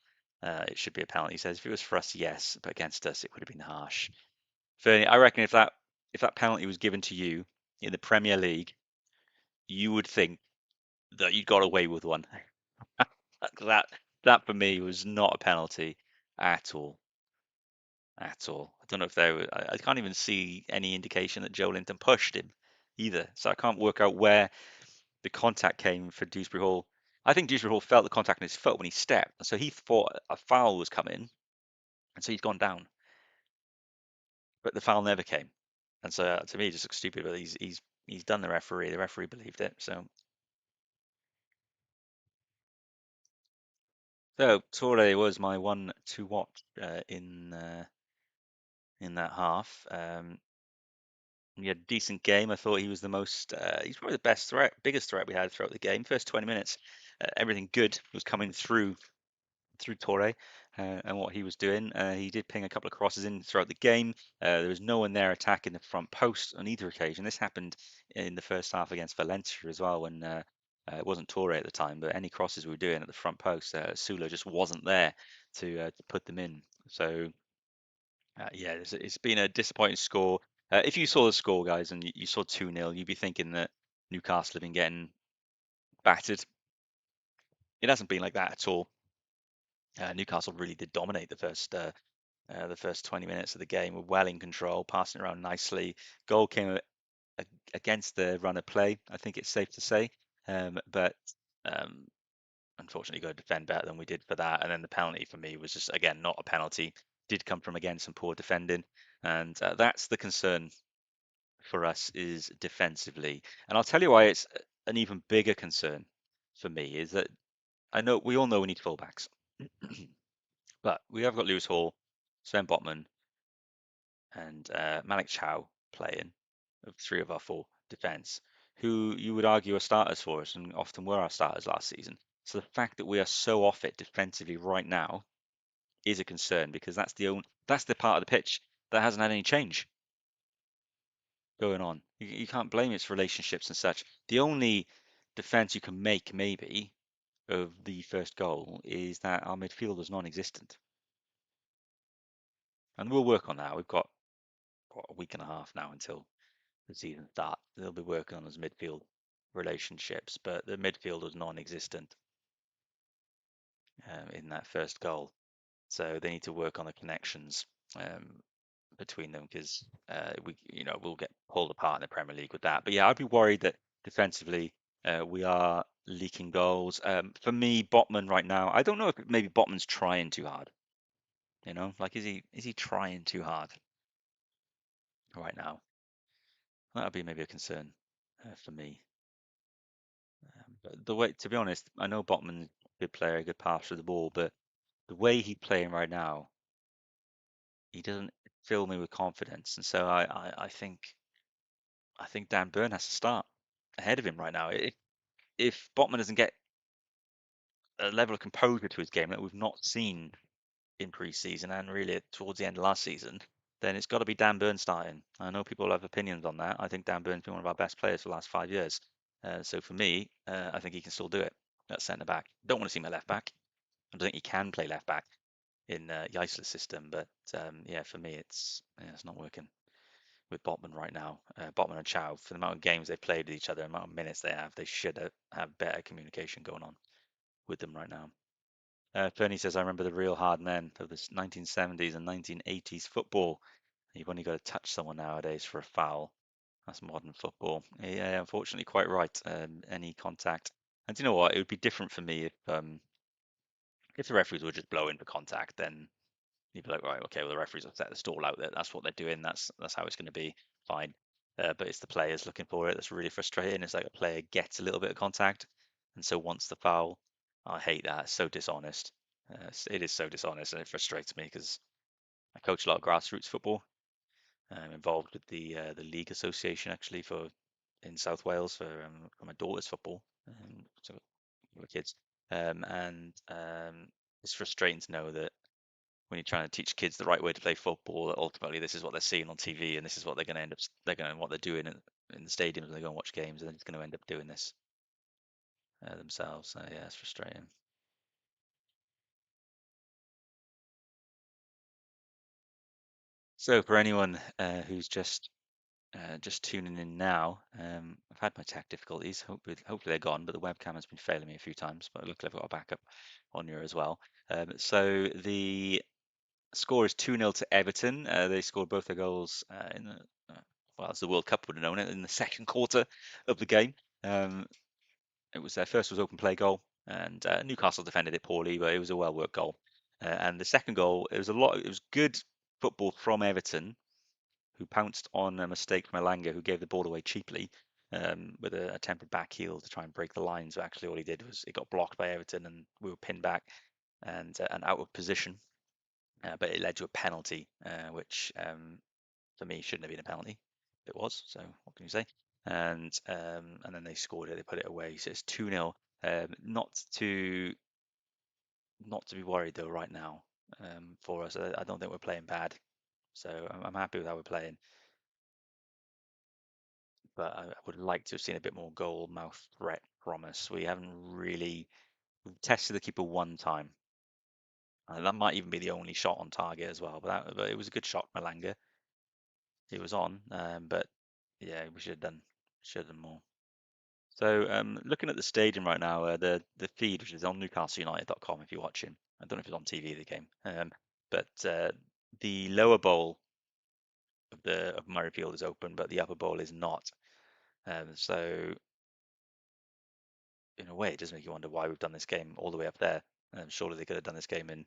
it should be a penalty. He says if it was for us, yes, but against us, it would have been harsh. Fernie, I reckon if that penalty was given to you in the Premier League, you would think that you got away with one. that for me was not a penalty at all. At all. I don't know if I can't even see any indication that Joe Linton pushed him either. So I can't work out where the contact came for Dewsbury Hall. I think Dewsbury Hall felt the contact on his foot when he stepped. So he thought a foul was coming. And so he's gone down. But the foul never came. And so to me, it just looks stupid. But he's done the referee. The referee believed it. So Torre was my one to watch in that half. He had a decent game. I thought he was he's probably the biggest threat we had throughout the game. First 20 minutes, everything good was coming through Torre and what he was doing. He did ping a couple of crosses in throughout the game. There was no one there attacking the front post on either occasion. This happened in the first half against Valencia as well when it wasn't Torre at the time, but any crosses we were doing at the front post, Sula just wasn't there to put them in. So yeah, it's been a disappointing score. If you saw the score, guys, and you saw 2-0, you'd be thinking that Newcastle have been getting battered. It hasn't been like that at all. Newcastle really did dominate the first 20 minutes of the game. Were well in control, passing around nicely. Goal came against the run of play. I think it's safe to say, but um, unfortunately, got to defend better than we did for that. And then the penalty for me was just again not a penalty. Did come from again some poor defending, and that's the concern for us is defensively. And I'll tell you why it's an even bigger concern for me is that we all know we need fullbacks, but we have got Lewis Hall, Sven Botman, and Malik Chow playing of 3 of our 4 defence, who you would argue are starters for us and often were our starters last season. So the fact that we are so off it defensively right now is a concern because that's the part of the pitch there hasn't had any change going on. You can't blame its relationships and such. The only defense you can make, maybe, of the first goal is that our midfield was non-existent, and we'll work on that. We've got what, a week and a half now until the season starts. They'll be working on those midfield relationships, but the midfield was non-existent in that first goal, so they need to work on the connections between them because we'll get pulled apart in the Premier League with that. But yeah, I'd be worried that defensively we are leaking goals. For me, Botman right now, I don't know if maybe Botman's trying too hard. Like is he trying too hard right now? That would be maybe a concern for me. But the way, to be honest, I know Botman's a good player, a good passer of the ball, but the way he's playing right now, he doesn't fill me with confidence. And so I think Dan Burn has to start ahead of him right now. If Botman doesn't get a level of composure to his game that we've not seen in pre-season and really towards the end of last season, then it's got to be Dan Burn starting. I know people have opinions on that. I think Dan Burn's been one of our best players for the last 5 years. So for me, I think he can still do it at centre back. Don't want to see him at left back. I don't think he can play left back in Jaissle's system, but yeah, for me, it's not working with Botman right now. Botman and Chow, for the amount of games they've played with each other, the amount of minutes they should have better communication going on with them right now. Fernie says, I remember the real hard men of the 1970s and 1980s football. You've only got to touch someone nowadays for a foul. That's modern football. Yeah, unfortunately, quite right. Any contact. And do you know what? It would be different for me if the referees were just blowing for contact, then you'd be like, right, okay, well the referees have set the stall out there. That's what they're doing. That's how it's going to be. Fine. But it's the players looking for it that's really frustrating. It's like a player gets a little bit of contact, and so wants the foul. I hate that. It's so dishonest. It is so dishonest, and it frustrates me because I coach a lot of grassroots football. I'm involved with the league association actually for in South Wales for my daughter's football, so for kids, and it's frustrating to know that when you're trying to teach kids the right way to play football, that ultimately this is what they're seeing on TV, and this is what they're going to end up, what they're doing in the stadiums when they go and watch games, and they're just going to end up doing this themselves. So yeah, it's frustrating. So for anyone who's just tuning in now, I've had my tech difficulties. Hopefully they're gone, but the webcam has been failing me a few times. But luckily I've got a backup on here as well. So the score is 2-0 to Everton. They scored both their goals in the well, as the World Cup would have known it, in the second quarter of the game. It was their first was open play goal, and Newcastle defended it poorly, but it was a well worked goal. And the second goal, it was good football from Everton, who pounced on a mistake from Elanga, who gave the ball away cheaply with a attempted back heel to try and break the lines. But actually, all he did was it got blocked by Everton, and we were pinned back and out of position. But it led to a penalty, which for me shouldn't have been a penalty. It was. So what can you say? And then they scored it. They put it away. So it's 2-0. Not to be worried though right now for us. I don't think we're playing bad. So I'm happy with how we're playing. But I would like to have seen a bit more goal mouth threat from us. We haven't really we've tested the keeper one time. That might even be the only shot on target as well. But it was a good shot, Malanga. It was on, but yeah, we should have done more. So looking at the stadium right now, the feed which is on NewcastleUnited.com if you're watching. I don't know if it's on TV the game, but the lower bowl of Murrayfield is open, but the upper bowl is not. So in a way, it does make you wonder why we've done this game all the way up there. Surely they could have done this game in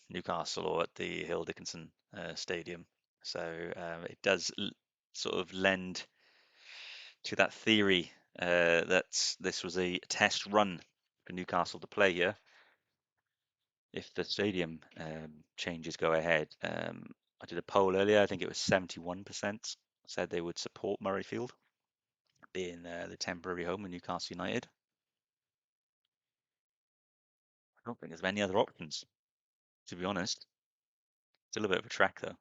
Newcastle or at the Hill Dickinson Stadium. So it does sort of lend to that theory that this was a test run for Newcastle to play here. If the stadium changes go ahead, I did a poll earlier. I think it was 71% said they would support Murrayfield being the temporary home of Newcastle United. I don't think there's many other options, to be honest. Still a bit of a trek though.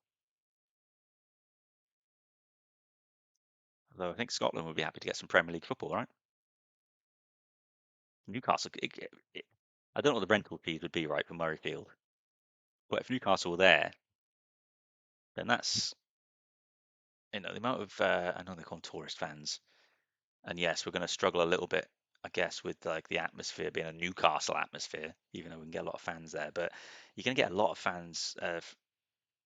Although I think Scotland would be happy to get some Premier League football, right? Newcastle, I don't know what the rental fees would be, right, for Murrayfield. But if Newcastle were there, then that's, the amount of, I know they call them tourist fans. And yes, we're going to struggle a little bit, I guess, with like the atmosphere being a Newcastle atmosphere, even though we can get a lot of fans there. But you're going to get a lot of fans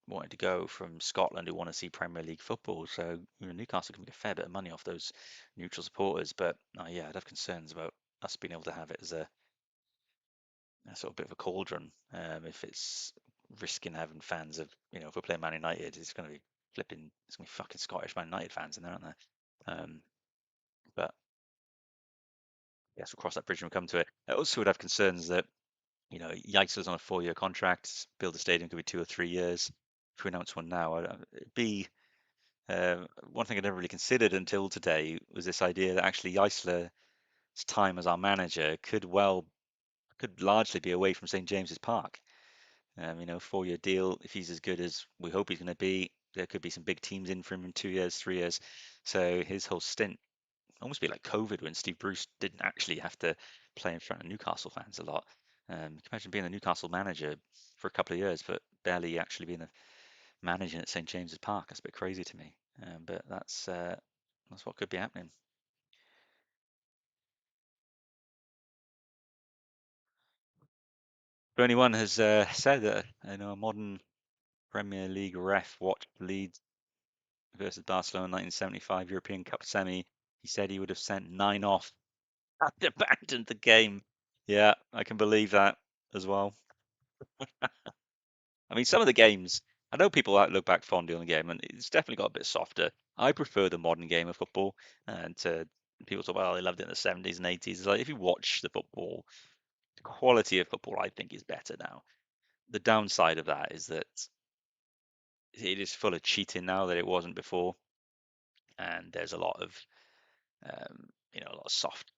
wanting to go from Scotland who want to see Premier League football. So Newcastle can make a fair bit of money off those neutral supporters. But yeah, I'd have concerns about us being able to have it as a sort of bit of a cauldron. If it's risking having fans of, if we're playing Man United, it's going to be flipping, it's going to be fucking Scottish Man United fans in there, aren't there? But yes, we'll cross that bridge when we come to it. I also would have concerns that, Jaissle's on a 4-year contract, build a stadium could be 2 or 3 years. If we announce one now, it'd be one thing I never really considered until today was this idea that actually Jaissle's time as our manager could largely be away from St James's Park. 4-year deal. If he's as good as we hope he's going to be, there could be some big teams in for him in 2 years, 3 years. So his whole stint almost be like COVID when Steve Bruce didn't actually have to play in front of Newcastle fans a lot. You can imagine being a Newcastle manager for a couple of years, but barely actually being a managing at St James's Park. That's a bit crazy to me. But that's what could be happening. If anyone has said that a modern Premier League ref watched Leeds versus Barcelona 1975 European Cup semi, he said he would have sent 9 off and abandoned the game. Yeah, I can believe that as well. I mean, some of the games, I know people look back fondly on the game, and it's definitely got a bit softer. I prefer the modern game of football, and to people talk about, oh, they loved it in the 70s and 80s. It's like if you watch the football, the quality of football, I think, is better now. The downside of that is that it is full of cheating now that it wasn't before, and there's a lot of soft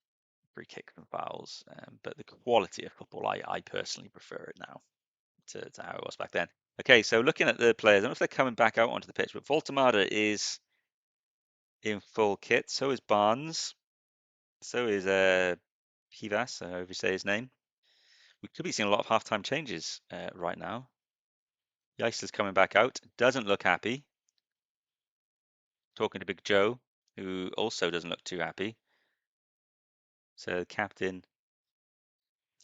free kicks and fouls. But the quality of football, I personally prefer it now to how it was back then. Okay, so looking at the players, I don't know if they're coming back out onto the pitch, but Voltemada is in full kit. So is Barnes. So is Pivas, however you say his name. We could be seeing a lot of halftime changes right now. Jaissle's coming back out. Doesn't look happy. Talking to Big Joe, who also doesn't look too happy. So the captain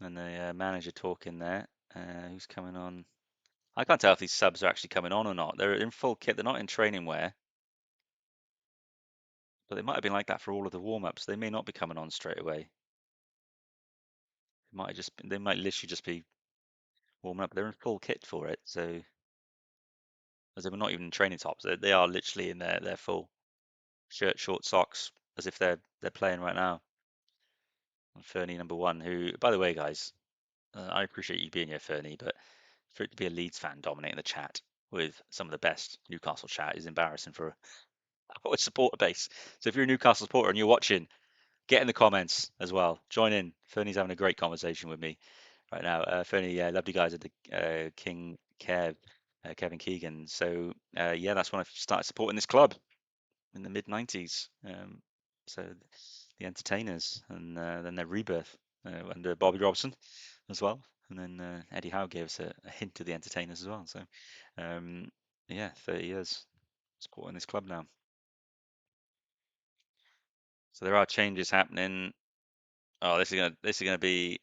and the manager talking there. Who's coming on? I can't tell if these subs are actually coming on or not. They're in full kit. They're not in training wear. But they might have been like that for all of the warm-ups. They may not be coming on straight away. They might literally just be warming up. They're in full kit for it, so as they were not even in training tops. They are literally in their full shirt, short socks, as if they're playing right now. And Fernie number one, who, by the way, guys, I appreciate you being here, Fernie, but for it to be a Leeds fan dominating the chat with some of the best Newcastle chat is embarrassing for a supporter base. So if you're a Newcastle supporter and you're watching, get in the comments as well. Join in. Fernie's having a great conversation with me right now. Fernie, loved you guys at the King Kevin Keegan. So yeah, that's when I started supporting this club in the mid '90s. So the Entertainers, and then their rebirth under Bobby Robson as well, and then Eddie Howe gave us a hint of the Entertainers as well. So um, yeah, 30 years supporting this club now. So there are changes happening. Oh, this is gonna be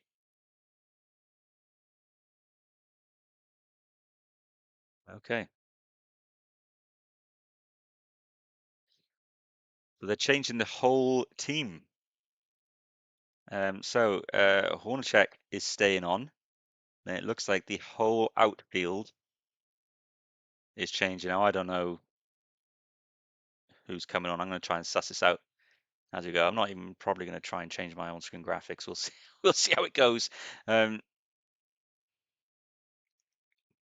okay. So they're changing the whole team. So Hornacek is staying on. Then it looks like the whole outfield is changing. Now I don't know who's coming on. I'm going to try and suss this out as we go. I'm not even probably going to try and change my on-screen graphics. We'll see. We'll see how it goes. Um,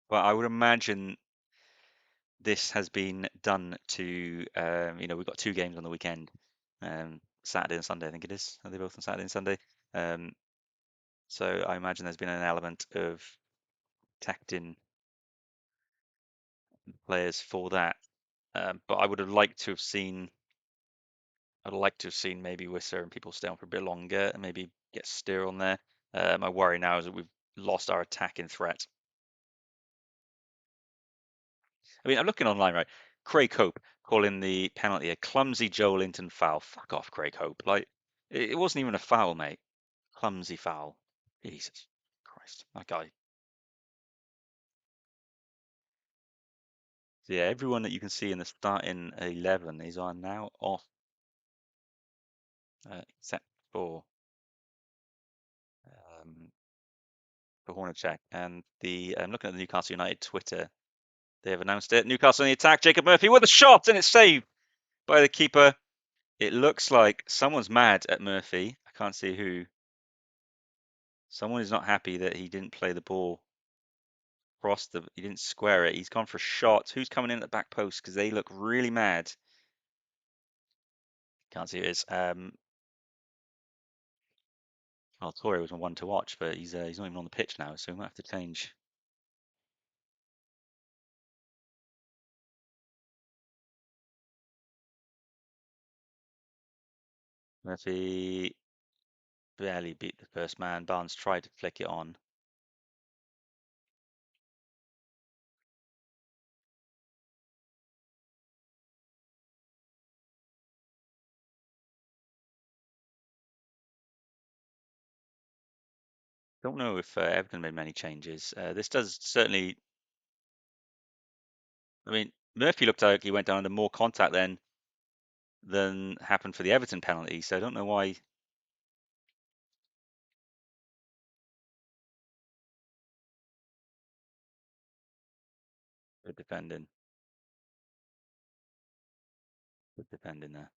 but I would imagine this has been done to. We've got 2 games on the weekend, Saturday and Sunday. I think it is. Are they both on Saturday and Sunday? Um, so I imagine there's been an element of tacked in players for that. But I would have liked to have seen. I'd like to have seen maybe Wissa and people stay on for a bit longer and maybe get Steer on there. My worry now is that we've lost our attacking threat. I mean, I'm looking online, right? Craig Hope calling the penalty a clumsy Joe Linton foul. Fuck off, Craig Hope. Like, it wasn't even a foul, mate. Clumsy foul. Jesus Christ, that guy. So yeah, everyone that you can see in the starting 11 is on now off, except um, for Hornacek. And the I'm looking at the Newcastle United Twitter. They have announced it. Newcastle on the attack. Jacob Murphy with a shot, and it's saved by the keeper. It looks like someone's mad at Murphy. I can't see who. Someone is not happy that he didn't play the ball across the. He didn't square it. He's gone for a shot. Who's coming in at the back post? Because they look really mad. Can't see who it is. Well, Torre was one to watch, but he's not even on the pitch now, so we might have to change. Murphy barely beat the first man. Barnes tried to flick it on. Don't know if Everton made many changes. This does certainly. I mean, Murphy looked like he went down under more contact than happened for the Everton penalty. So I don't know why. Good defending. Good defending there.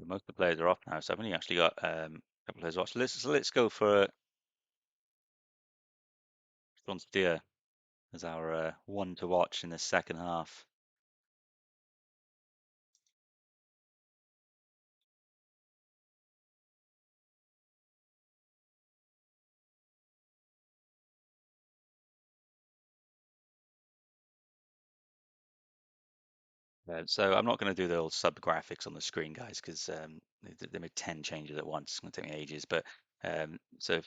Most of the players are off now, so I've only actually got a couple of players watched. Let's go for John Steer as our one to watch in the second half. So I'm not going to do the old sub graphics on the screen, guys, because they made 10 changes at once. It's going to take me ages. But so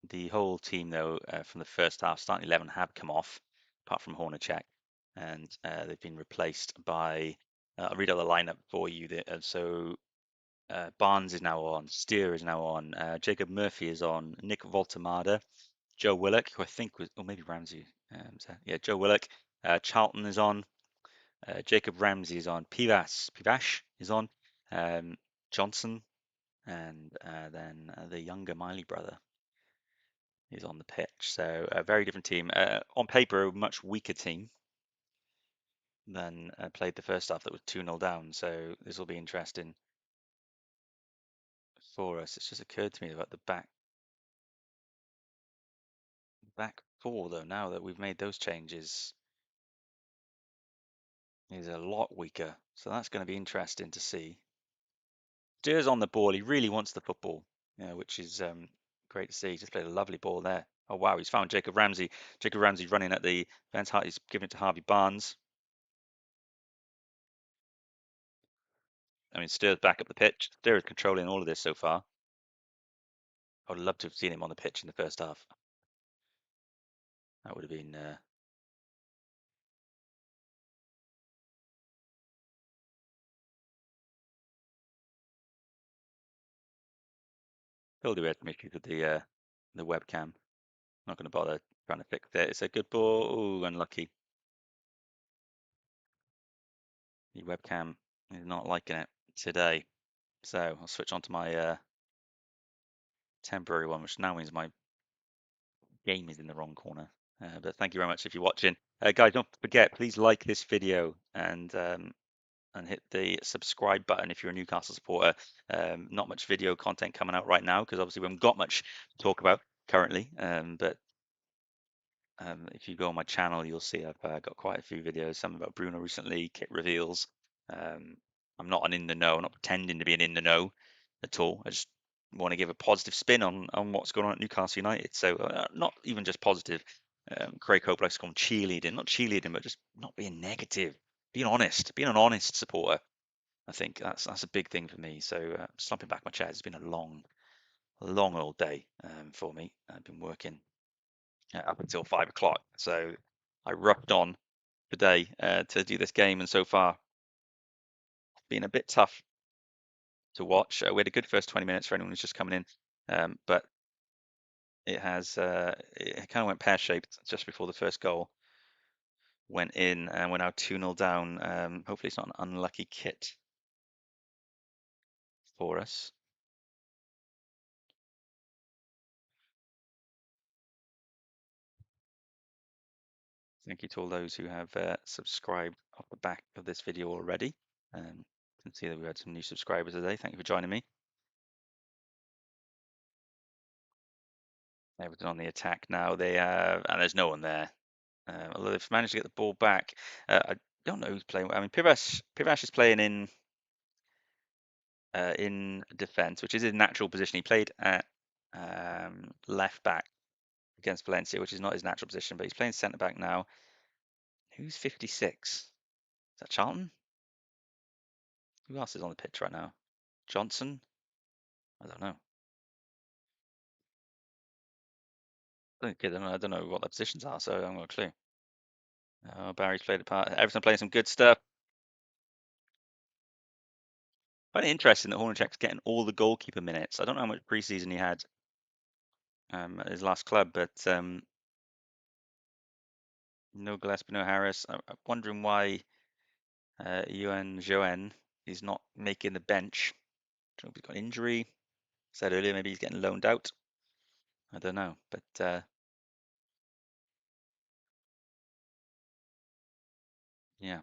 the whole team, though, from the first half, starting 11 have come off, apart from Hornacek, and they've been replaced by. I'll read out the lineup for you. So Barnes is now on, Steer is now on, Jacob Murphy is on, Nick Voltemada, Joe Willock, who I think was, or maybe Ramsey. Yeah, Joe Willock. Charlton is on. Jacob Ramsey is on. Pivash is on. Johnson, and then the younger Miley brother is on the pitch. So a very different team. On paper, a much weaker team than played the first half that was 2-0 down. So this will be interesting for us. It's just occurred to me about the back four, though, now that we've made those changes, is a lot weaker. So that's going to be interesting to see. Steers on the ball. He really wants the football, which is great to see. He just played a lovely ball there. Oh, wow. He's found Jacob Ramsey. Jacob Ramsey running at the fence. He's giving it to Harvey Barnes. I mean, Steers back up the pitch. Steers controlling all of this so far. I would love to have seen him on the pitch in the first half. That would have been. Phil, we had some issues with the webcam. Not going to bother trying to fix it. It's a good ball. Ooh, unlucky. The webcam is not liking it today. So I'll switch on to my temporary one, which now means my game is in the wrong corner. But thank you very much if you're watching. Guys, don't forget, please like this video and hit the subscribe button if you're a Newcastle supporter. Not much video content coming out right now because obviously we haven't got much to talk about. currently. But if you go on my channel, you'll see I've got quite a few videos, some about Bruno recently, kit reveals. Um, I'm not an in the know, I'm not pretending to be an in the know at all. I just want to give a positive spin on what's going on at Newcastle United. So not even just positive. Craig Hope likes to call him cheerleading, not cheerleading, but just not being negative, being honest, being an honest supporter. I think that's a big thing for me. So slumping back my chair. It's been a long old day for me. I've been working up until 5 o'clock. So I rushed on today to do this game, and so far it's been a bit tough to watch. We had a good first 20 minutes for anyone who's just coming in, but it kind of went pear-shaped just before the first goal went in, and we're now 2-0 down. Hopefully it's not an unlucky kit for us. Thank you to all those who have subscribed off the back of this video already. You can see that we had some new subscribers today. Thank you for joining me. Everton on the attack now. They have, and there's no one there. Although they've managed to get the ball back. I don't know who's playing. I mean, Pivash is playing in defence, which is his natural position. He played at left back against Valencia, which is not his natural position, but he's playing centre back now. Who's 56? Is that Charlton? Who else is on the pitch right now? Johnson? I don't know. I don't know what the positions are, so I haven't got a clue. Barry's played a part. Everton playing some good stuff. Quite interesting that Hornacek's getting all the goalkeeper minutes. I don't know how much preseason he had at his last club, but no Gillespie, no Harris. I'm wondering why Ewan Joen is not making the bench. Don't know if he's got an injury. Said earlier maybe he's getting loaned out. I don't know, but yeah.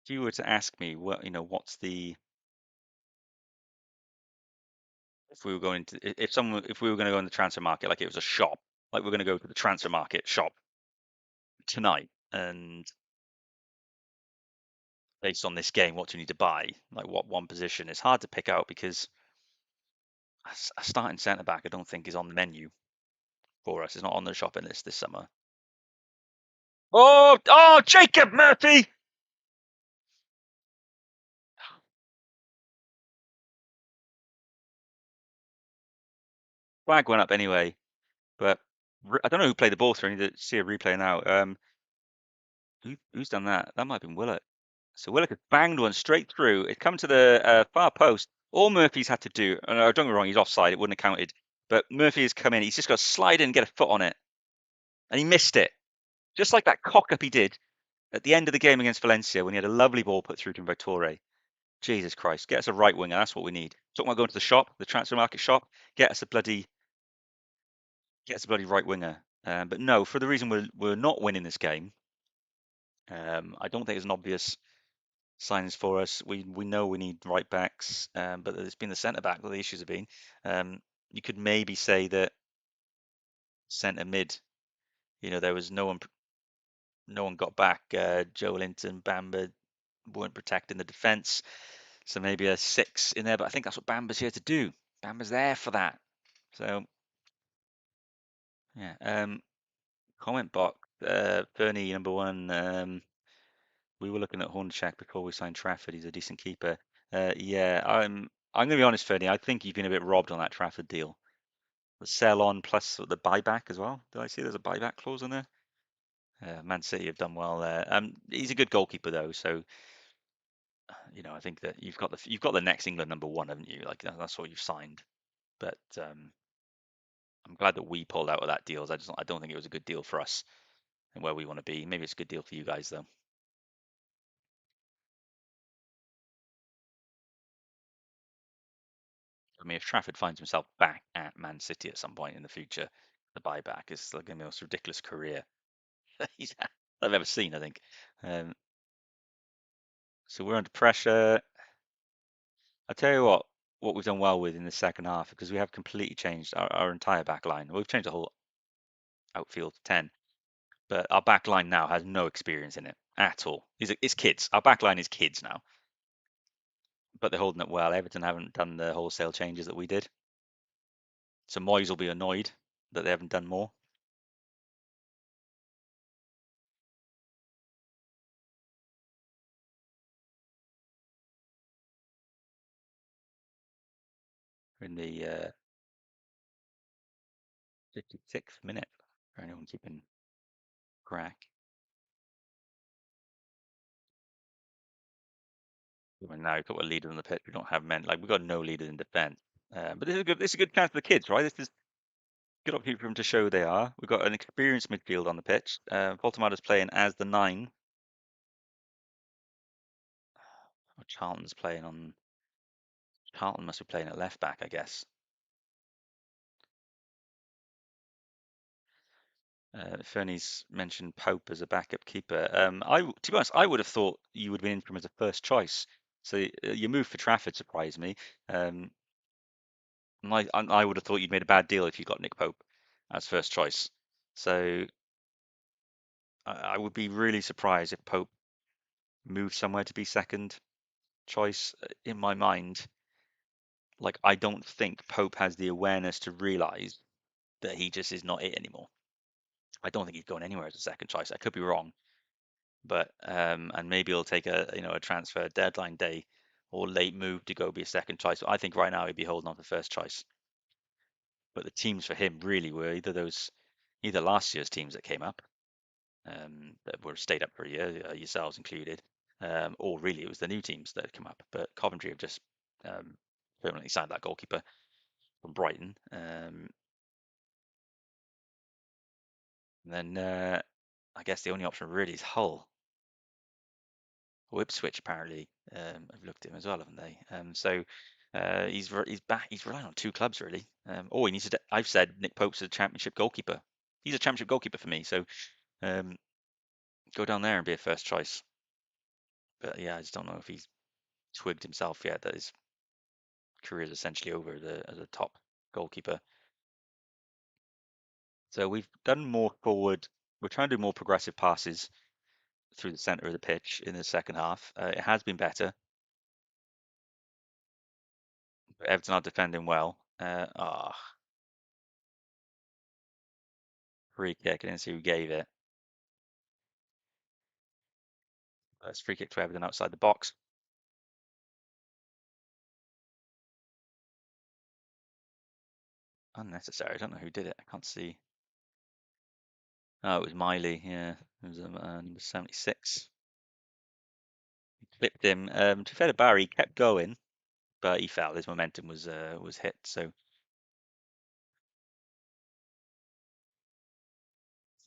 If you were to ask me what's the if we were going to if we were going to go in the transfer market like it was a shop, like we're going to go to the transfer market shop tonight, and based on this game, what do you need to buy? Like what one position? It's hard to pick out because a starting centre back I don't think is on the menu for us. It's not on the shopping list this summer. Oh, Jacob Murphy! Flag went up anyway, but I don't know who played the ball through. I need to see a replay now. Who's done that? That might have been Willock. So Willock has banged one straight through. It come to the far post. All Murphy's had to do, and don't get me wrong, he's offside. It wouldn't have counted. But Murphy has come in. He's just got to slide in and get a foot on it, and he missed it, just like that cock up he did at the end of the game against Valencia when he had a lovely ball put through to him by Torre. Jesus Christ, get us a right winger. That's what we need. Talking about going to the shop, the transfer market shop. Get us a bloody right winger. But no, for the reason we're not winning this game, I don't think it's an obvious signings for us. We know we need right backs, but it's been the centre back that the issues have been. You could maybe say that centre mid, there was no one got back. Joe Linton, Bamba weren't protecting the defence, so maybe a 6 in there. But I think that's what Bamba's here to do. Bamba's there for that. So yeah. Comment box. Fernie number one. We were looking at Hornacek before we signed Trafford. He's a decent keeper. Yeah, I'm going to be honest, Fernie. I think you've been a bit robbed on that Trafford deal. The sell on plus the buyback as well. Did I see there's a buyback clause in there? Man City have done well there. He's a good goalkeeper though, so I think that you've got the next England number one, haven't you? Like that's what you've signed. But I'm glad that we pulled out of that deal. I don't think it was a good deal for us and where we want to be. Maybe it's a good deal for you guys though. I mean, if Trafford finds himself back at Man City at some point in the future, the buyback. It's like the most ridiculous career he's had, I've ever seen, I think. Um, so we're under pressure. I tell you what we've done well with in the second half, because we have completely changed our entire back line. We've changed the whole outfield to 10, but our back line now has no experience in it at all. It's kids. Our back line is kids now, but they're holding it well. Everton haven't done the wholesale changes that we did. So Moyes will be annoyed that they haven't done more. We're in the 56th minute for anyone keeping track. Even now, we've got a leader on the pitch. We don't have men. Like, we've got no leaders in defence. But this is a good chance for the kids, right? This is a good opportunity for them to show who they are. We've got an experienced midfield on the pitch. Poltamata's playing as the 9. Oh, Charlton must be playing at left back, I guess. Fernie's mentioned Pope as a backup keeper. To be honest, I would have thought you would have been in for him as a first choice. So your move for Trafford surprised me. Um, I would have thought you'd made a bad deal if you got Nick Pope as first choice. So I would be really surprised if Pope moved somewhere to be second choice. In my mind, like, I don't think Pope has the awareness to realise that he just is not it anymore. I don't think he's going anywhere as a second choice. I could be wrong, but and maybe he'll take a transfer deadline day or late move to go be a second choice. So I think right now he'd be holding on to first choice. But the teams for him really were either last year's teams that came up, that were stayed up for a year, yourselves included, or really it was the new teams that had come up. But Coventry have just permanently signed that goalkeeper from Brighton. And then I guess the only option really is Hull. Or Ipswich apparently have looked at him as well, haven't they? He's back. He's relying on 2 clubs really. He needs to. I've said Nick Pope's a championship goalkeeper. He's a championship goalkeeper for me. So um, go down there and be a first choice. But yeah, I just don't know if he's twigged himself yet that his career is essentially over as a top goalkeeper. So we've done more forward. We're trying to do more progressive passes through the centre of the pitch in the second half. It has been better. But Everton are defending well. Free kick. I didn't see who gave it. It's free kick to Everton outside the box. Unnecessary. I don't know who did it. I can't see. Oh, it was Miley. Yeah, it was number 76. He clipped him. To be fair to Barry, he kept going, but he fell. His momentum was hit. So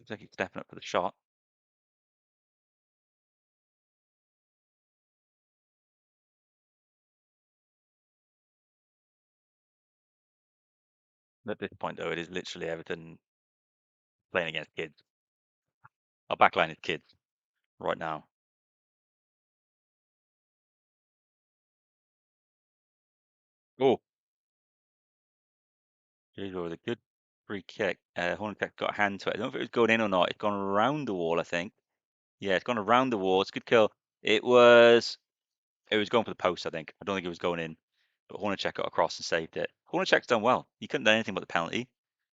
looks like he's stepping up for the shot. At this point, though, it is literally Everton playing against kids. Our backline is kids right now. Oh, Jaissle with a good free kick. Hornacek got a hand to it. I don't know if it was going in or not. It's gone around the wall, I think. Yeah, it's gone around the wall. It's a good kill. It was going for the post, I think. I don't think it was going in. But Hornacek got across and saved it. Hornacek's done well. He couldn't do anything but the penalty.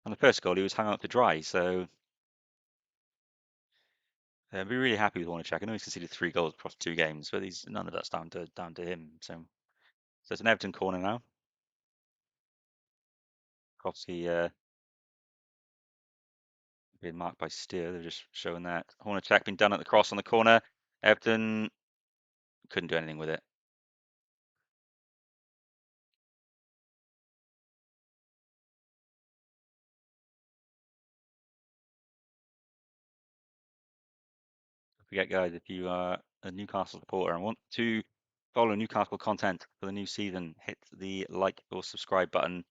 And the first goal, he was hung out to dry. So I'd be really happy with Hornacek. I know he's conceded 3 goals across 2 games, but none of that's down to him. So it's an Everton corner now. Kowski being marked by Steer. They're just showing that. Hornacek been done at the cross on the corner. Everton couldn't do anything with it. Don't forget, guys, if you are a Newcastle supporter and want to follow Newcastle content for the new season, hit the like or subscribe button.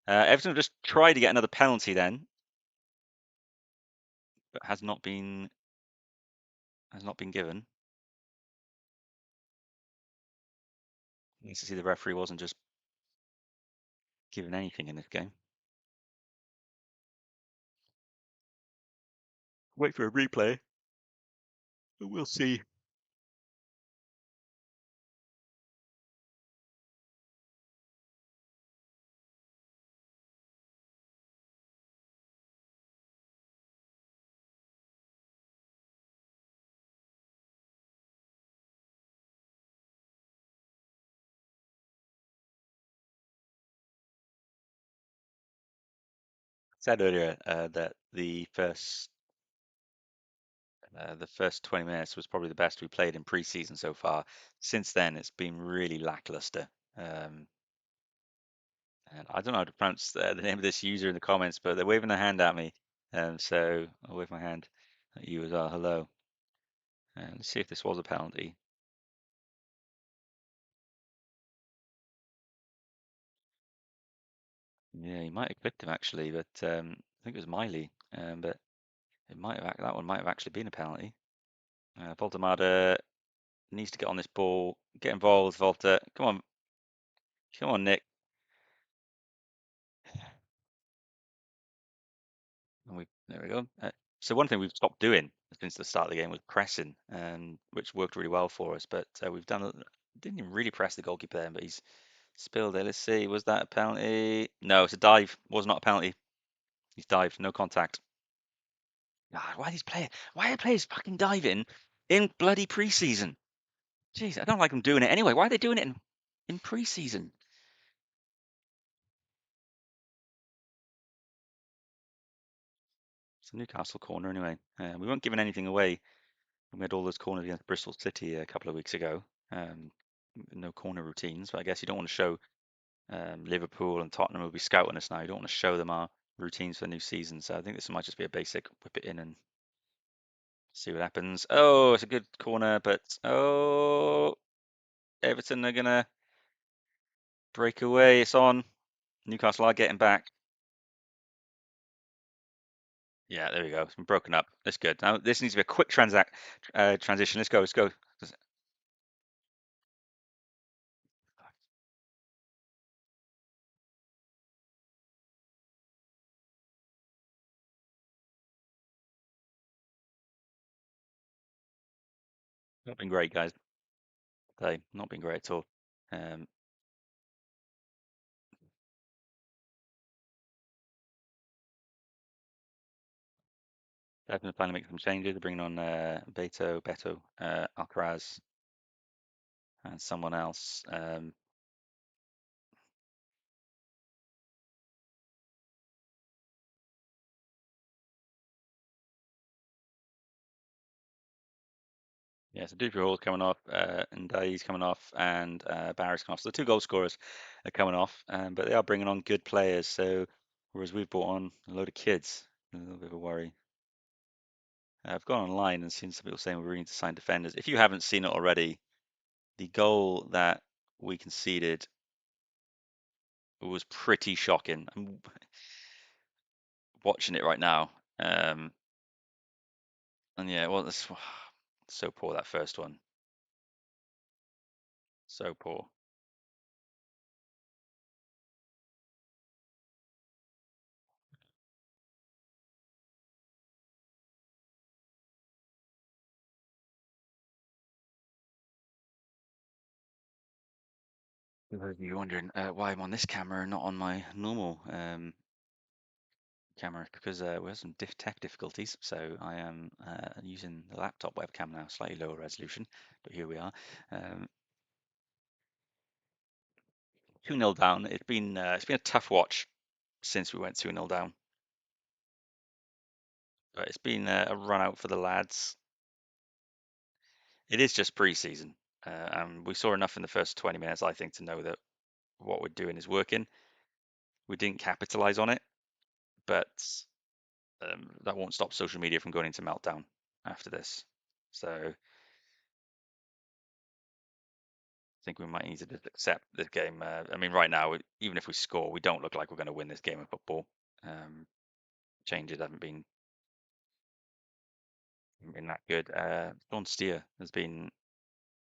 Everton have just tried to get another penalty then. but has not been given. Nice to see the referee wasn't just given anything in this game. Wait for a replay, but we'll see. Said earlier that the first 20 minutes was probably the best we played in pre-season so far. Since then, it's been really lackluster. Um, and I don't know how to pronounce the name of this user in the comments, but they're waving their hand at me. So I'll wave my hand at you as well. Hello. Let's see if this was a penalty. Yeah, he might have clipped him actually, but I think it was Miley. But that one might have actually been a penalty. Voldemada needs to get on this ball, get involved. Volta, come on, Nick. And there we go. So one thing we've stopped doing since the start of the game was pressing, which worked really well for us. But didn't even really press the goalkeeper there, but he's spilled it. Let's see, was that a penalty? No, it's a dive. Was not a penalty. He's dived, no contact. God, why are players fucking diving in bloody preseason? Jeez, I don't like them doing it anyway. Why are they doing it in preseason? It's a Newcastle corner anyway. We weren't giving anything away. We had all those corners against Bristol City a couple of weeks ago. Um, no corner routines, but I guess you don't want to show Liverpool and Tottenham will be scouting us now. You don't want to show them our routines for the new season. So I think this might just be a basic whip it in and see what happens. Oh, it's a good corner, but Everton are gonna break away. It's on. Newcastle are getting back. Yeah, there we go. It's been broken up. That's good. Now this needs to be a quick transition. Let's go. Let's go. Not been great, guys. Today, not been great at all. Um, Everton are planning to make some changes. They're bringing on Beto, Alcaraz, and someone else. Yeah, so Dupri Hall's coming off, and Ndai's coming off, and Barry's coming off. So the two goal scorers are coming off, but they are bringing on good players. So whereas we've brought on a load of kids, a little bit of a worry. I've gone online and seen some people saying we really need to sign defenders. If you haven't seen it already, the goal that we conceded was pretty shocking. I'm watching it right now, and yeah, well, it's so poor that first one, so poor. For those of you wondering why I'm on this camera and not on my normal camera, because we have some tech difficulties, so I am using the laptop webcam now, slightly lower resolution, but here we are. 2-0 down. It's been a tough watch since we went 2-0 down, but it's been a run out for the lads. It is just pre-season, and we saw enough in the first 20 minutes, I think, to know that what we're doing is working. We didn't capitalize on it, but that won't stop social media from going into meltdown after this. So I think we might need to just accept this game. I mean, right now, even if we score, we don't look like we're going to win this game of football. Changes haven't been Hasn't been that good. John Steer has been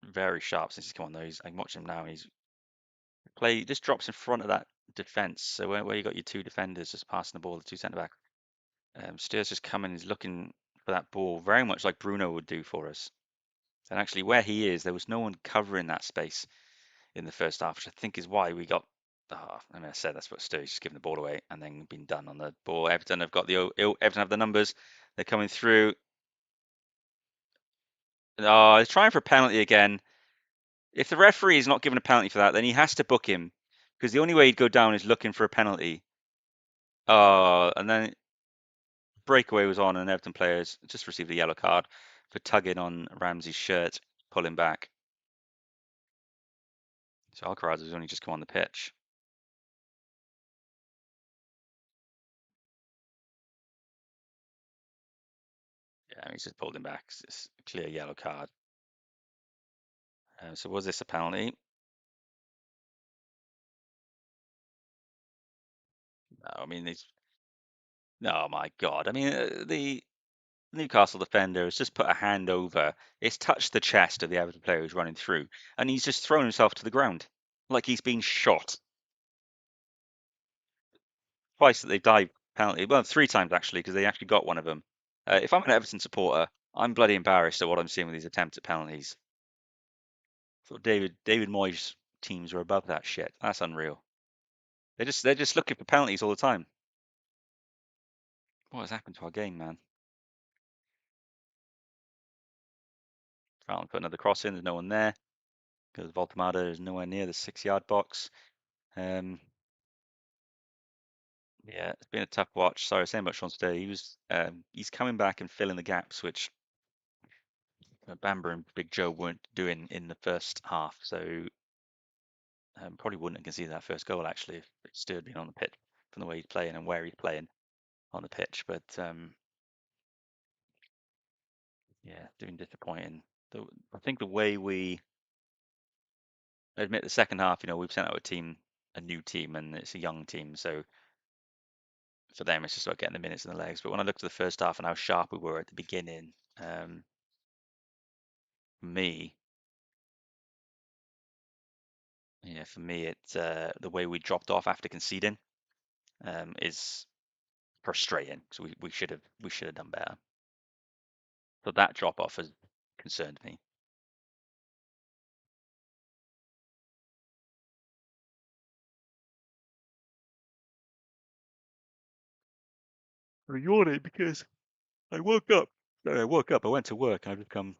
very sharp since he's come on. Though I'm watching him now, and he's play just drops in front of that defense. So where you got your two defenders just passing the ball, the two centre back, Steer's just coming. He's looking for that ball, very much like Bruno would do for us. And actually, where he is, there was no one covering that space in the first half, which I think is why we got. Oh, I mean, I said that's what Sturridge just giving the ball away and then been done on the ball. Everton have got Everton have the numbers. They're coming through. Oh, they're trying for a penalty again. If the referee is not giving a penalty for that, then he has to book him because the only way he'd go down is looking for a penalty. Oh, and then breakaway was on, and Everton players just received a yellow card for tugging on Ramsey's shirt, pulling back. So Alcaraz has only just come on the pitch. Yeah, he's just pulled him back. It's a clear yellow card. So was this a penalty? No, I mean, no, my God. I mean, the Newcastle defender has just put a hand over. It's touched the chest of the Everton player who's running through, and he's just thrown himself to the ground like he's been shot. Twice that they've dived penalty. Well, three times actually, because they actually got one of them. If I'm an Everton supporter, I'm bloody embarrassed at what I'm seeing with these attempts at penalties. So David Moyes teams are above that shit. That's unreal. They're just looking for penalties all the time. What has happened to our game, man? Fountain put another cross in. There's no one there because Voltemada is nowhere near the 6-yard box. Um, yeah, it's been a tough watch. Sorry, saying about Sean today. He's coming back and filling the gaps, which Bamber and Big Joe weren't doing in the first half. So probably wouldn't have conceded that first goal actually if Stu had been on the pitch from the way he's playing and where he's playing on the pitch. But yeah, doing disappointing. I think the way we admit the second half, we've sent out a new team, and it's a young team. So for them, it's just about getting the minutes in the legs. But when I looked at the first half and how sharp we were at the beginning, for me, yeah, for me, it's the way we dropped off after conceding is frustrating. So we should have done better. So that drop off has concerned me. I'm yawning because I woke up. I woke up. I went to work, and I've just come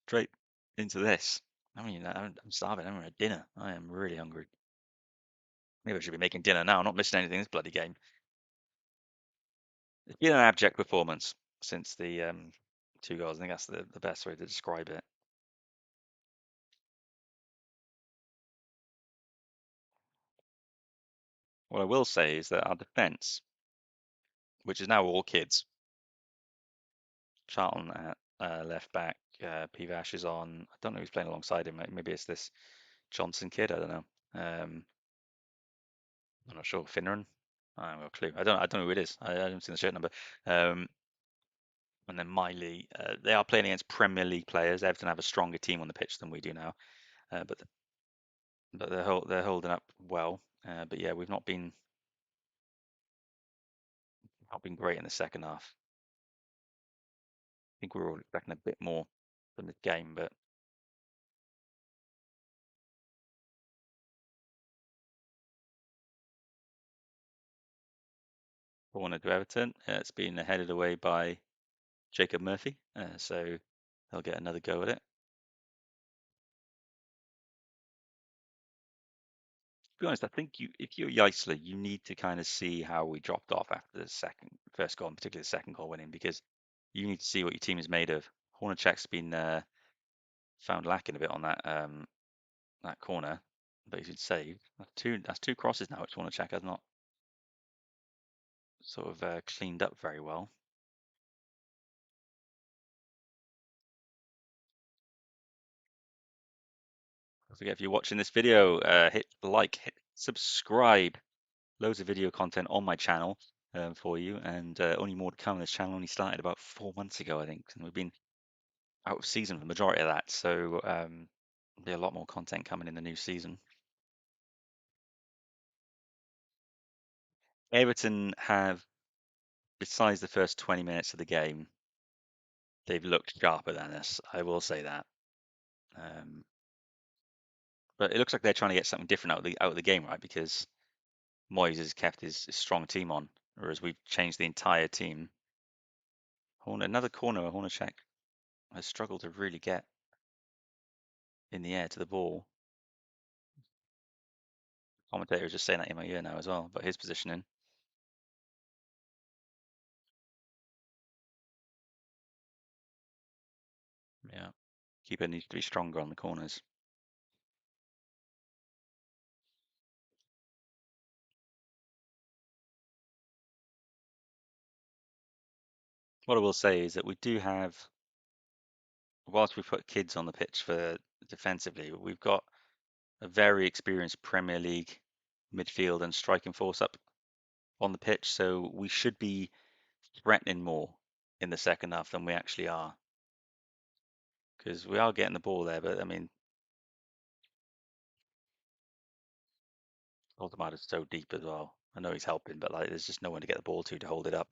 straight into this. I mean, I'm starving. I haven't had dinner. I am really hungry. Maybe I should be making dinner now. I'm not missing anything this bloody game. It's been an abject performance since the two goals. I think that's the best way to describe it. What I will say is that our defence, which is now all kids, Charlton at left back, Pivash is on. I don't know who's playing alongside him. Maybe it's this Johnson kid. I don't know. I'm not sure. Finneran. I haven't got a clue. I don't know who it is. I haven't seen the shirt number. Um, and then Miley. They are playing against Premier League players. Everton have a stronger team on the pitch than we do now, but they're holding up well. But yeah, we've not been great in the second half. I think we were all expecting a bit more from the game, but 4-1 to Everton. It's been headed away by Jacob Murphy, so they'll get another go at it. To be honest, I think if you're Jaissle, you need to kind of see how we dropped off after the first goal, and particularly the second goal winning, because you need to see what your team is made of. Hornacek's been found lacking a bit on that corner, but he's saved. That's two crosses now, which Hornacek has not sort of cleaned up very well. Don't forget, if you're watching this video, hit like, hit subscribe. Loads of video content on my channel for you, and only more to come. This channel only started about 4 months ago, I think, and we've been out of season for the majority of that. So there'll be a lot more content coming in the new season. Everton have, besides the first 20 minutes of the game, they've looked sharper than us. I will say that. Um, but it looks like they're trying to get something different out of the game, right? Because Moyes has kept his strong team on, whereas we've changed the entire team. Another corner, Hornacek has struggled to really get in the air to the ball. Commentator is just saying that in my ear now as well, but his positioning. Yeah. Keeper needs to be stronger on the corners. What I will say is that we do have, whilst we put kids on the pitch for defensively, we've got a very experienced Premier League midfield and striking force up on the pitch, so we should be threatening more in the second half than we actually are, because we are getting the ball there. But I mean, Alderweireld is so deep as well. I know he's helping, but like, there's just no one to get the ball to hold it up.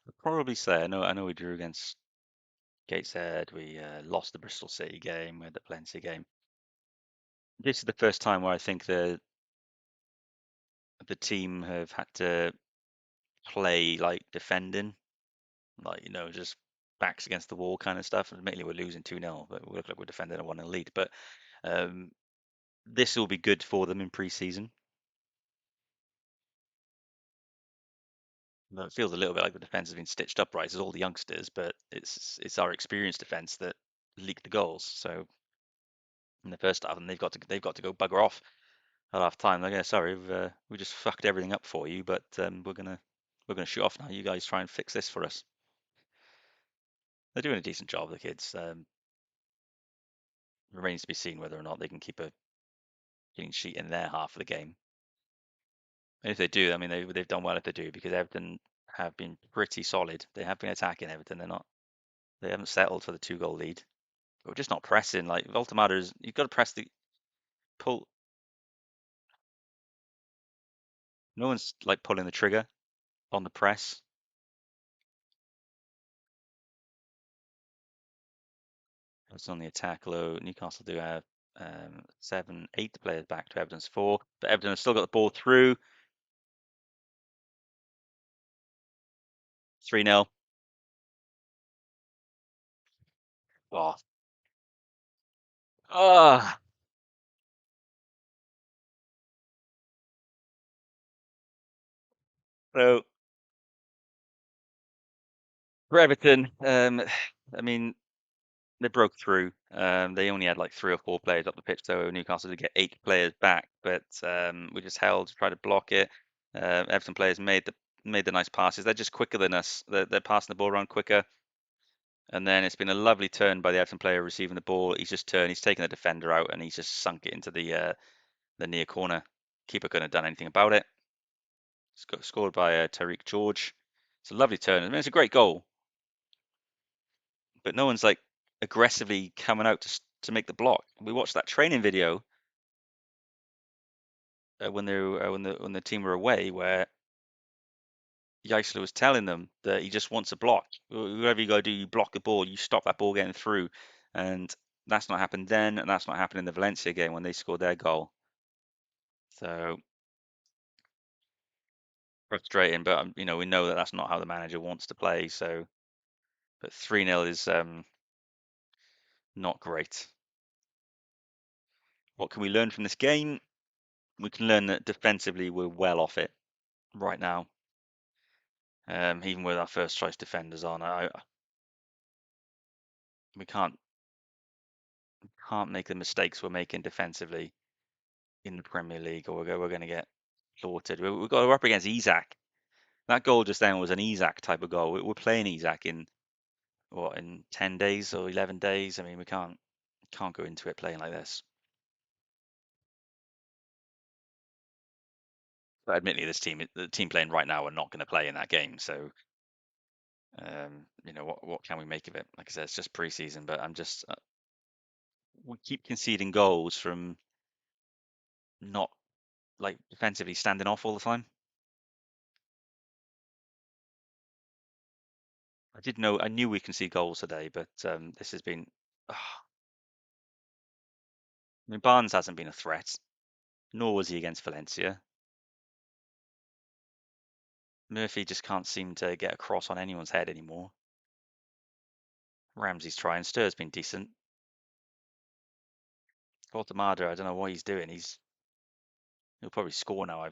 I'd probably say I know we drew against Gateshead. We lost the Bristol City game. We had the Valencia game. This is the first time where I think the team have had to play like defending, like just backs against the wall kind of stuff. Admittedly, we're losing 2-0, but we look like we're defending a 1-0 lead. But um, this will be good for them in pre-season. It feels a little bit like the defense has been stitched up right. It's all the youngsters, but it's our experienced defense that leaked the goals. So in the first half, and they've got to go bugger off at half time. Like, yeah, sorry, we just fucked everything up for you, but we're gonna shoot off now. You guys try and fix this for us. They're doing a decent job, the kids. Remains to be seen whether or not they can keep a clean sheet in their half of the game. And if they do, I mean, they've done well if they do, because Everton have been pretty solid. They have been attacking Everton. They haven't settled for the 2-goal lead. But we're just not pressing. Like Voltematters, you've got to press the pull. No one's like pulling the trigger on the press. It's on the attack low. Newcastle do have 7, 8 players back to Everton's 4, but Everton have still got the ball through. 3-0. Oh, ah. So for Everton, I mean, they broke through. They only had like 3 or 4 players up the pitch, so Newcastle did get 8 players back, but we just held, tried to block it. Everton players made the nice passes. They're just quicker than us. They're passing the ball around quicker. And then it's been a lovely turn by the Everton player receiving the ball. He's just turned, he's taken the defender out, and he's just sunk it into the near corner. Keeper couldn't have done anything about it. Scored by Tariq George. It's a lovely turn. I mean, it's a great goal, but no one's like aggressively coming out to make the block. We watched that training video when they were, when the team were away, where Jaissle was telling them that he just wants a block. Whatever you got to do, you block the ball, you stop that ball getting through, and that's not happened then, and that's not happened in the Valencia game when they scored their goal. So frustrating, but we know that that's not how the manager wants to play. So, but 3-0 is not great. What can we learn from this game? We can learn that defensively we're well off it right now. Even with our first choice defenders on, we can't make the mistakes we're making defensively in the Premier League, or we're going to get slaughtered. We're up against Isak. That goal just then was an Isak type of goal. We're playing Isak in 10 days or 11 days. I mean, we can't go into it playing like this. But admittedly, the team playing right now are not going to play in that game. So What can we make of it? Like I said, it's just preseason, but I'm just we keep conceding goals from not like defensively standing off all the time. I knew we concede goals today, but this has been. Oh, I mean, Barnes hasn't been a threat, nor was he against Valencia. Murphy just can't seem to get across on anyone's head anymore. Ramsey's trying. Stur's been decent. Voltemada, I don't know what he's doing. He'll probably score now.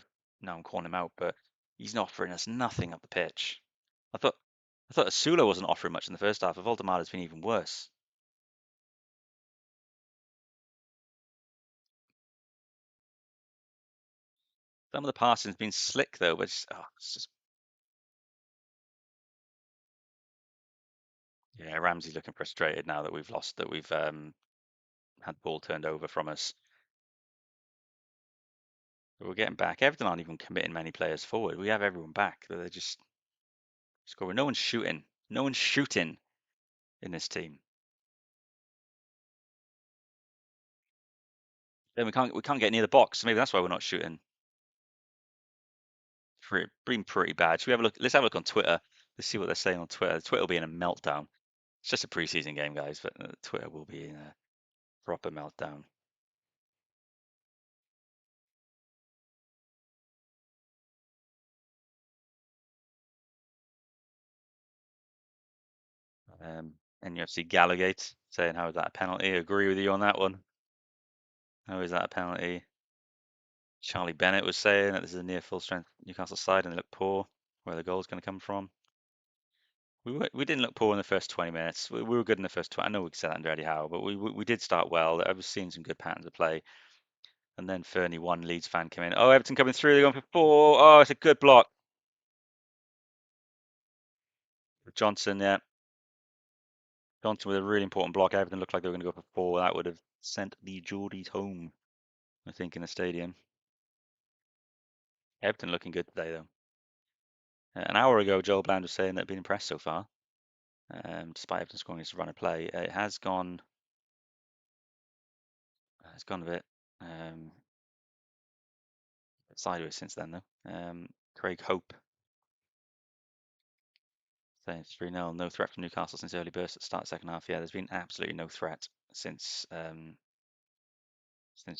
I'm calling him out, but he's not offering us nothing up the pitch. I thought I thought Asula wasn't offering much in the first half, but Voltemada's been even worse. Some of the passing's been slick though, but it's just yeah. Ramsey's looking frustrated now that we've had the ball turned over from us. But we're getting back. Everton aren't even committing many players forward. We have everyone back. They're just scoring. No one's shooting. No one's shooting in this team. Then we can't get near the box. So maybe that's why we're not shooting. Been pretty bad. Should we have a look? Let's have a look on Twitter. Let's see what they're saying on Twitter. Twitter will be in a meltdown. It's just a preseason game, guys, but Twitter will be in a proper meltdown. NUFC Gallowgate saying, how is that a penalty? Agree with you on that one. How is that a penalty? Charlie Bennett was saying that this is a near full strength Newcastle side and they look poor. Where the goal's going to come from? We didn't look poor in the first 20 minutes. We were good in the first 20. I know we said that under Eddie Howe, but we did start well. I was seeing some good patterns of play. And then Fernie, one Leeds fan, came in. Oh, Everton coming through. They're going for 4. Oh, it's a good block. Johnson, yeah. Johnson with a really important block. Everton looked like they were going to go for 4. That would have sent the Geordies home, I think, in the stadium. Everton looking good today, though. An hour ago, Joel Bland was saying that they've been impressed so far, despite Everton scoring its run of play. It has gone. It's gone a bit sideways since then, though. Craig Hope saying 3-0. No threat from Newcastle since early burst at the start of the second half. Yeah, there's been absolutely no threat since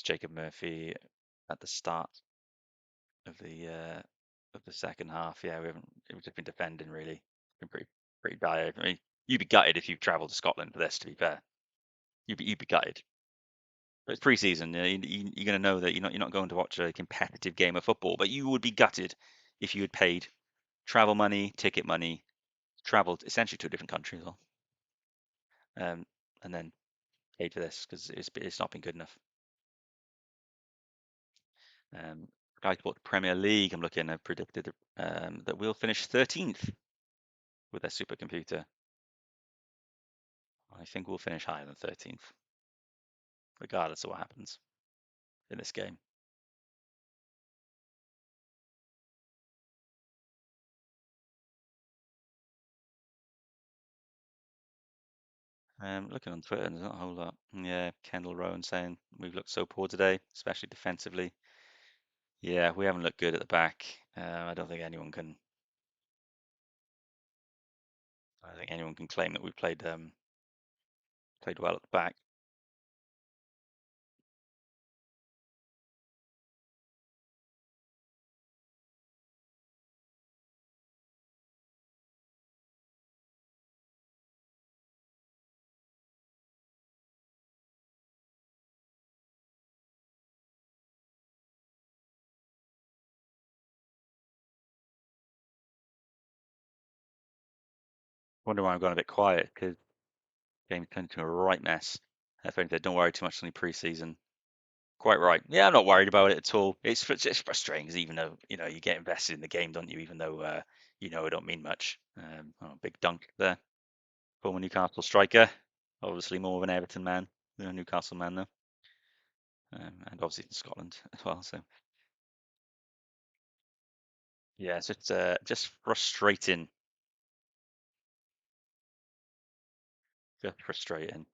Jacob Murphy at the start of the second half. Yeah, we haven't. We've just been defending really. Been pretty dire. I mean, you'd be gutted if you travelled to Scotland for this. To be fair, you'd be gutted. But it's pre-season. You're going to know that you're not going to watch a competitive game of football. But you would be gutted if you had paid travel money, ticket money, travelled essentially to a different country as well, and then paid for this because it's not been good enough. Guys bought the Premier League. I'm looking. I've predicted that we'll finish 13th with their supercomputer. I think we'll finish higher than 13th, regardless of what happens in this game. Looking on Twitter, there's not a whole lot. Yeah, Kendall Rowan saying we've looked so poor today, especially defensively. Yeah, we haven't looked good at the back. I don't think anyone can. I think anyone can claim that we've played well at the back. Wonder why I'm going a bit quiet because game turned into a right mess. If anything, don't worry too much on the pre-season. Quite right. Yeah, I'm not worried about it at all. It's frustrating because even though you get invested in the game, don't you? Even though it don't mean much. Big dunk there, former Newcastle striker, obviously more of an Everton man than a Newcastle man though, and obviously in Scotland as well. So yeah, it's just frustrating. Just frustrating.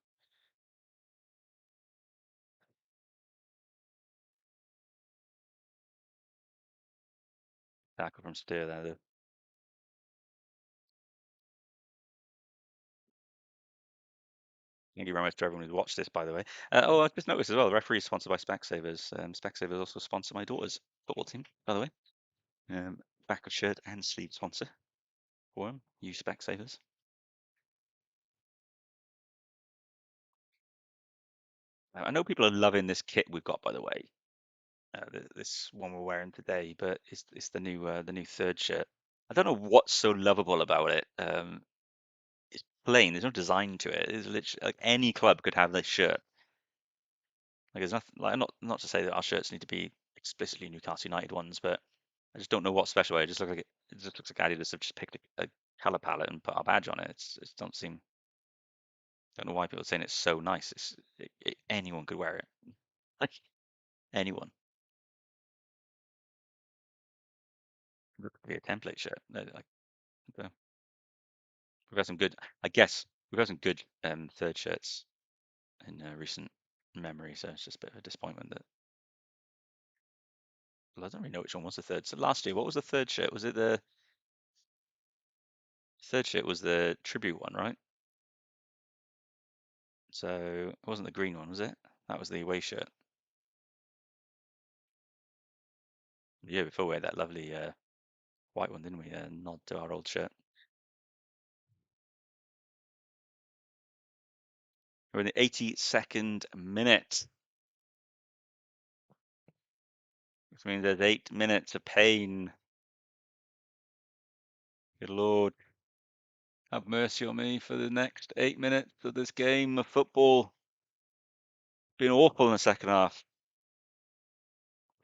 Tackle from Steer there. Thank you very much to everyone who's watched this, by the way. I just noticed as well, the referee is sponsored by Specsavers. Specsavers also sponsor my daughter's football team, by the way. Back of shirt and sleeve sponsor for them. Use Specsavers. I know people are loving this kit we've got, by the way. This one we're wearing today, but it's the new third shirt. I don't know what's so lovable about it. It's plain. There's no design to it. It's literally like any club could have this shirt. Like there's nothing. Like not to say that our shirts need to be explicitly Newcastle United ones, but I just don't know what's special. It just looks like it just looks like Adidas have just picked a color palette and put our badge on it. It don't seem. Don't know why people are saying it's so nice. Anyone could wear it. Like anyone. It could be a template shirt. Like we've got some good. I guess we've got some good third shirts in recent memory. So it's just a bit of a disappointment that. Well, I don't really know which one was the third. So last year, what was the third shirt? Was it the third shirt? Was the tribute one, right? So it wasn't the green one, was it? That was the away shirt. The year before we had that lovely white one, didn't we? Nod to our old shirt. We're in the 82nd minute, which means there's 8 minutes of pain. Good Lord, have mercy on me for the next 8 minutes of this game of football. Been awful in the second half.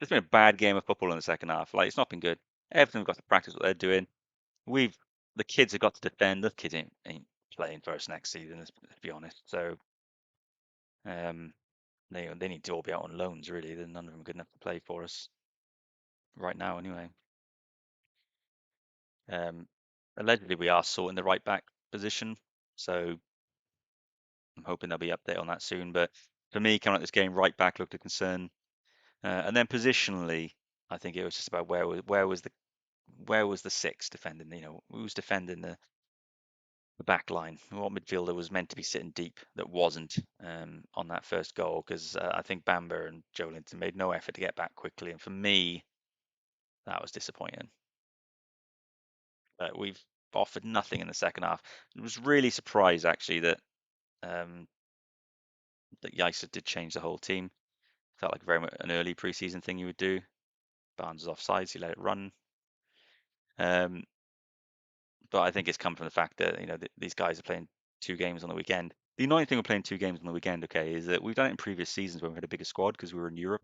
It's been a bad game of football in the second half. Like it's not been good. Everything we've got to practice what they're doing. The kids have got to defend. The kids ain't playing for us next season. Let's be honest. So they need to all be out on loans. Really, none of them are good enough to play for us right now. Anyway, allegedly we are sorting the right back position. So I'm hoping there'll be update on that soon. But for me, coming at this game, right back looked a concern. And then positionally, I think it was just about where was the six defending? You know, who was defending the back line? What midfielder was meant to be sitting deep that wasn't on that first goal? Because I think Bamber and Joe Linton made no effort to get back quickly, and for me, that was disappointing. We've offered nothing in the second half. I was really surprised actually um, that Jaissle did change the whole team. Felt like very much an early preseason thing you would do. Barnes was offsides, he let it run. Um, but I think it's come from the fact that these guys are playing 2 games on the weekend. The annoying thing with playing 2 games on the weekend, okay, is that we've done it in previous seasons when we had a bigger squad because we were in Europe.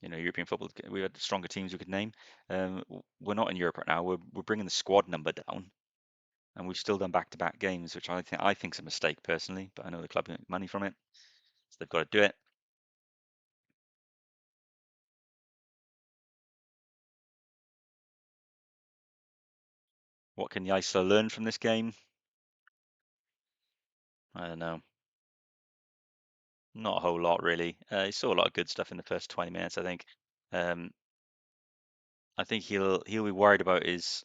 European football, we had stronger teams we could name. We're not in Europe right now. We're bringing the squad number down, and we've still done back-to-back games, which I think is a mistake personally. But I know the club make money from it, so they've got to do it. What can Jaissle learn from this game? I don't know. Not a whole lot really. He saw a lot of good stuff in the first 20 minutes. Um, I think he'll be worried about his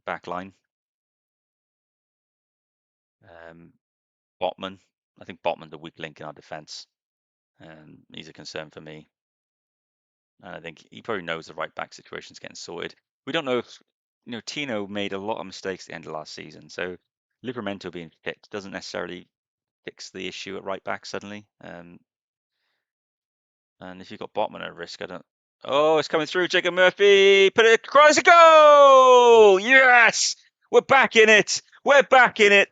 back line. Botman. I think Botman's a weak link in our defence. He's a concern for me. And I think he probably knows the right back situation's getting sorted. We don't know if Tino made a lot of mistakes at the end of last season, so Livramento being fit doesn't necessarily fix the issue at right back suddenly. And if you've got Botman at risk, I don't. Oh, it's coming through. Jacob Murphy, put it across a goal. Yes, we're back in it. We're back in it.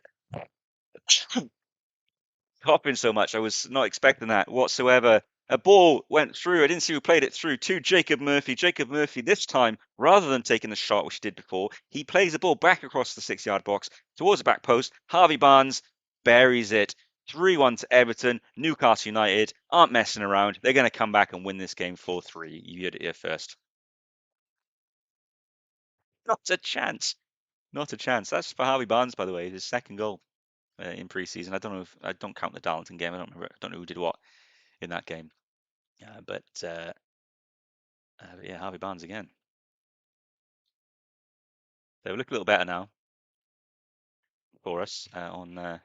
Coughing so much. I was not expecting that whatsoever. A ball went through. I didn't see who played it through to Jacob Murphy. Jacob Murphy, this time, rather than taking the shot, which he did before, he plays the ball back across the 6-yard box towards the back post. Harvey Barnes buries it. 3-1 to Everton. Newcastle United aren't messing around. They're going to come back and win this game 4-3. You heard it here first. Not a chance. Not a chance. That's for Harvey Barnes, by the way, his second goal. in pre-season. I don't know if I don't count the Darlington game. I don't know who did what in that game. But yeah, Harvey Barnes again. They look a little better now for us on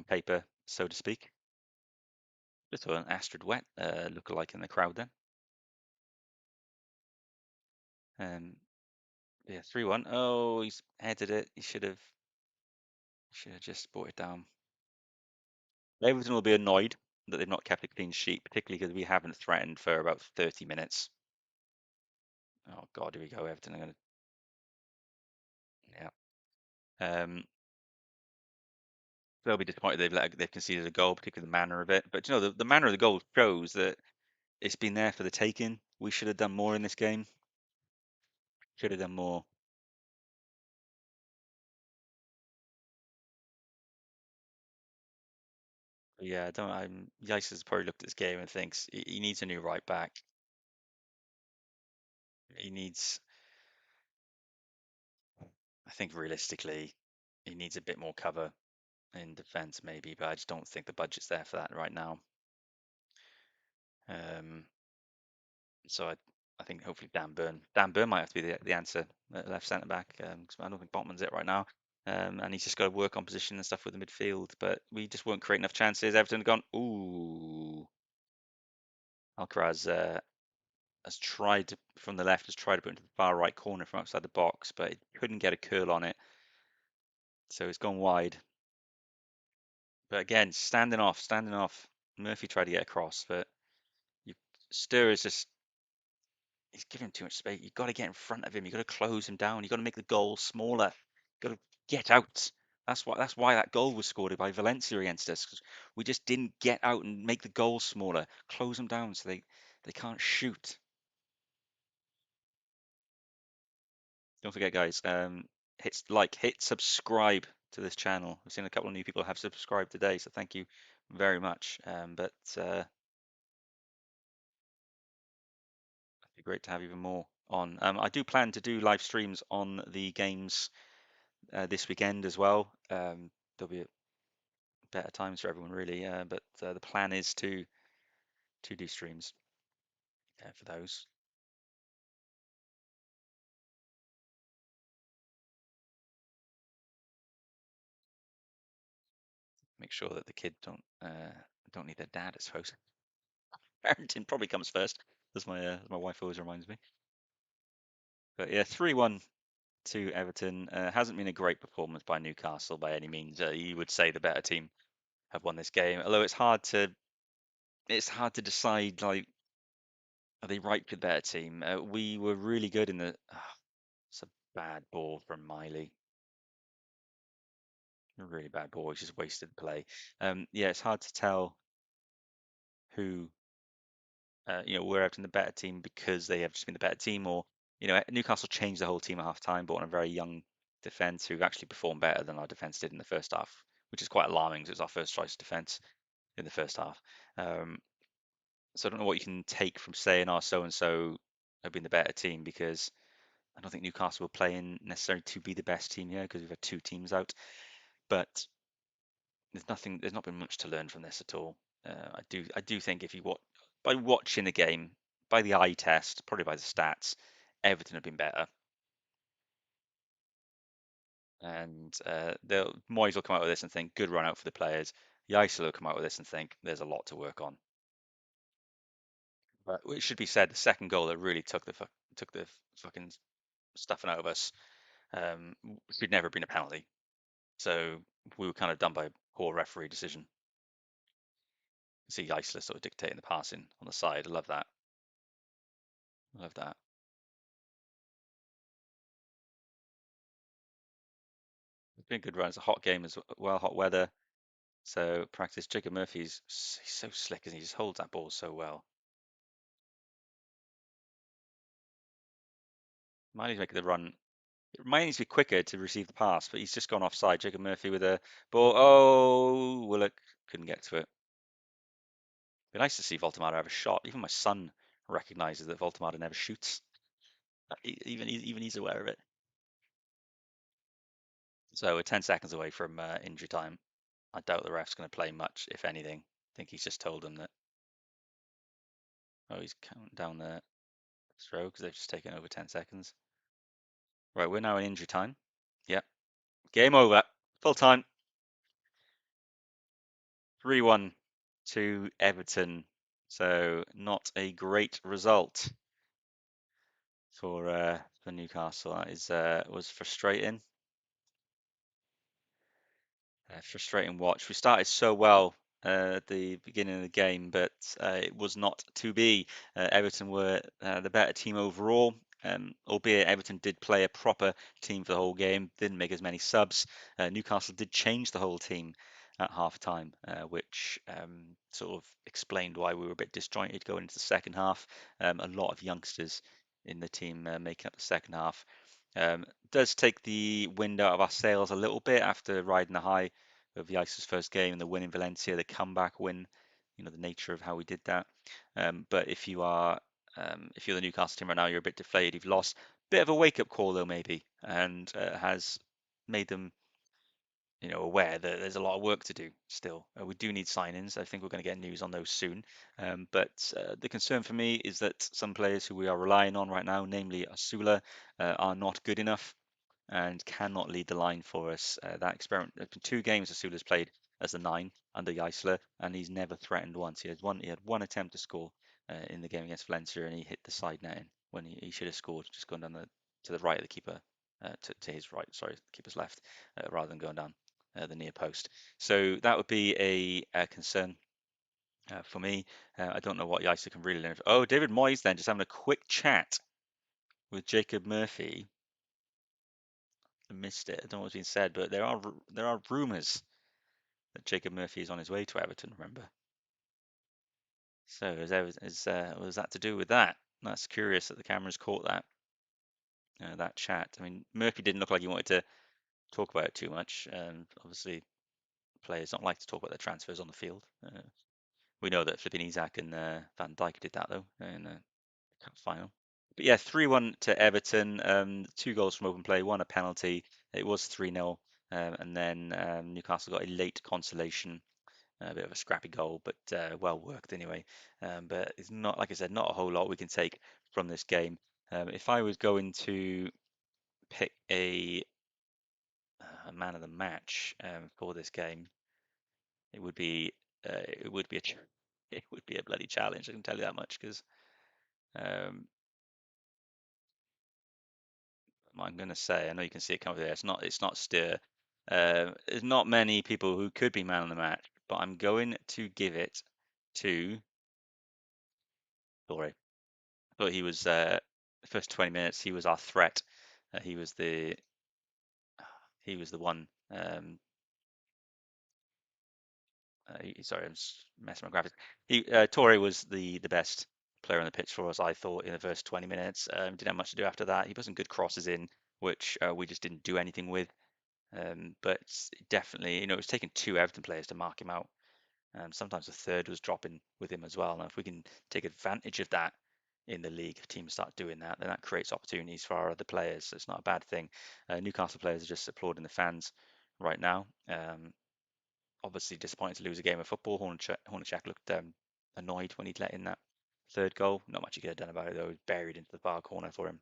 paper, so to speak. Just an Astrid Wet look-alike in the crowd then. Yeah, 3-1. Oh, he's headed it. He should have just brought it down. Everton will be annoyed that they've not kept a clean sheet, particularly because we haven't threatened for about 30 minutes. Oh God, here we go. Everton are going to, yeah. They'll be disappointed they've conceded a goal, particularly the manner of it. But you know, the manner of the goal shows that it's been there for the taking. We should have done more in this game. Should have done more. But yeah, I don't. Yikes has probably looked at this game and thinks he needs a new right back. He needs. I think realistically, he needs a bit more cover in defence, maybe. But I just don't think the budget's there for that right now. Um, so I think hopefully Dan Burn might have to be the answer at left centre back. 'Cause I don't think Botman's it right now. And he's just got to work on position and stuff with the midfield. But we just won't create enough chances. Everton have gone, ooh. Alcaraz has tried from the left, has tried to put into the far right corner from outside the box, but it couldn't get a curl on it. So it's gone wide. But again, standing off, standing off. Murphy tried to get across, but you, Stir is just he's giving him too much space. You've got to get in front of him. You've got to close him down. You've got to make the goal smaller. You've got to get out. That's why that goal was scored by Valencia against us, because we just didn't get out and make the goal smaller, close them down so they can't shoot. Don't forget, guys, hit subscribe to this channel. We've seen a couple of new people have subscribed today, so thank you very much. But it'd be great to have even more on. I do plan to do live streams on the games this weekend as well. There'll be better times for everyone, really. But the plan is to do streams for those. Make sure that the kid don't need their dad, I suppose. Parenting probably comes first, as my wife always reminds me. But yeah, 3-1 to Everton. Hasn't been a great performance by Newcastle by any means. You would say the better team have won this game, although it's hard to decide, like, are they right for the better team? We were really good in the. It's a bad ball from Miley. A really bad ball. He's just wasted play. Yeah, it's hard to tell who were Everton the better team because they have just been the better team, or Newcastle changed the whole team at half time, brought on a very young defence who actually performed better than our defence did in the first half, which is quite alarming because it was our first choice defence in the first half. Um, so I don't know what you can take from saying, "Oh, so and so have been the better team," because I don't think Newcastle were playing necessarily to be the best team here because we've had two teams out. But there's not been much to learn from this at all. I do think if you by watching the game, by the eye test, probably by the stats, Everton have been better, and Moyes will come out with this and think good run out for the players. Jaissle will come out with this and think there's a lot to work on. But it should be said, the second goal that really took the fucking stuffing out of us should never have been a penalty. So we were kind of done by a poor referee decision. See Jaissle sort of dictating the passing on the side. I love that. I love that. It's been a good run. It's a hot game as well, hot weather. So practice. Jacob Murphy's he's so slick, and he just holds that ball so well. Miley's making the run. Miley needs to be quicker to receive the pass, but he's just gone offside. Jacob Murphy with a ball. Oh, Willock couldn't get to it. Be nice to see Voltemada have a shot. Even my son recognizes that Voltemada never shoots. Even he's aware of it. So we're 10 seconds away from injury time. I doubt the ref's going to play much, if anything. I think he's just told them that, oh, he's counting down the throw because they've just taken over 10 seconds. Right, we're now in injury time. Yep. Game over. Full time. 3-1 to Everton. So not a great result for Newcastle. That is was frustrating. Frustrating watch. We started so well at the beginning of the game, but it was not to be. Everton were the better team overall, albeit Everton did play a proper team for the whole game, didn't make as many subs. Newcastle did change the whole team at half time, which sort of explained why we were a bit disjointed going into the second half. A lot of youngsters in the team making up the second half. Does take the wind out of our sails a little bit after riding the high of Jaissle's first game and the win in Valencia, the comeback win, the nature of how we did that. But if you're the Newcastle team right now, you're a bit deflated. You've lost. Bit of a wake-up call though, maybe, and has made them, aware that there's a lot of work to do still. We do need signings. I think we're going to get news on those soon. But the concern for me is that some players who we are relying on right now, namely Asula, are not good enough and cannot lead the line for us. That experiment, there's been 2 games Asula's played as the 9 under Jaissle, and he's never threatened once. He had one attempt to score in the game against Valencia, and he hit the side netting when he should have scored, just going down to the right of the keeper, to his right, sorry, the keeper's left, rather than going down the near post. So that would be a concern. For me, I don't know what Jaissle can really learn. Oh, David Moyes then just having a quick chat with Jacob Murphy. I missed it. I don't know what's been said, but there are rumours that Jacob Murphy is on his way to Everton. Remember, so was that to do with that? That's curious that the cameras caught that chat. I mean, Murphy didn't look like he wanted to talk about it too much. Obviously, players don't like to talk about their transfers on the field. We know that flipping Isaac and Van Dijk did that though in the cup final. But yeah, 3-1 to Everton. 2 goals from open play, one a penalty. It was 3-0. And then Newcastle got a late consolation, a bit of a scrappy goal, but well worked anyway. But it's not, like I said, not a whole lot we can take from this game. If I was going to pick a man of the match for this game, it would be it would be a bloody challenge. I can tell you that much because um, I'm going to say, I know you can see it coming there. It's not Steer. There's not many people who could be man of the match, but I'm going to give it to Torre. I thought he was the first 20 minutes. He was our threat. He was the one. Sorry, I'm just messing with my graphics. Torre was the best player on the pitch for us, I thought, in the first 20 minutes. Didn't have much to do after that. He put some good crosses in, which we just didn't do anything with. But definitely, it was taking 2 Everton players to mark him out. Sometimes a third was dropping with him as well. Now, if we can take advantage of that in the league, if teams start doing that, then that creates opportunities for our other players. So it's not a bad thing. Newcastle players are just applauding the fans right now. Obviously disappointed to lose a game of football. Hornacek looked annoyed when he'd let in that third goal. Not much he could have done about it though. It was buried into the far corner for him.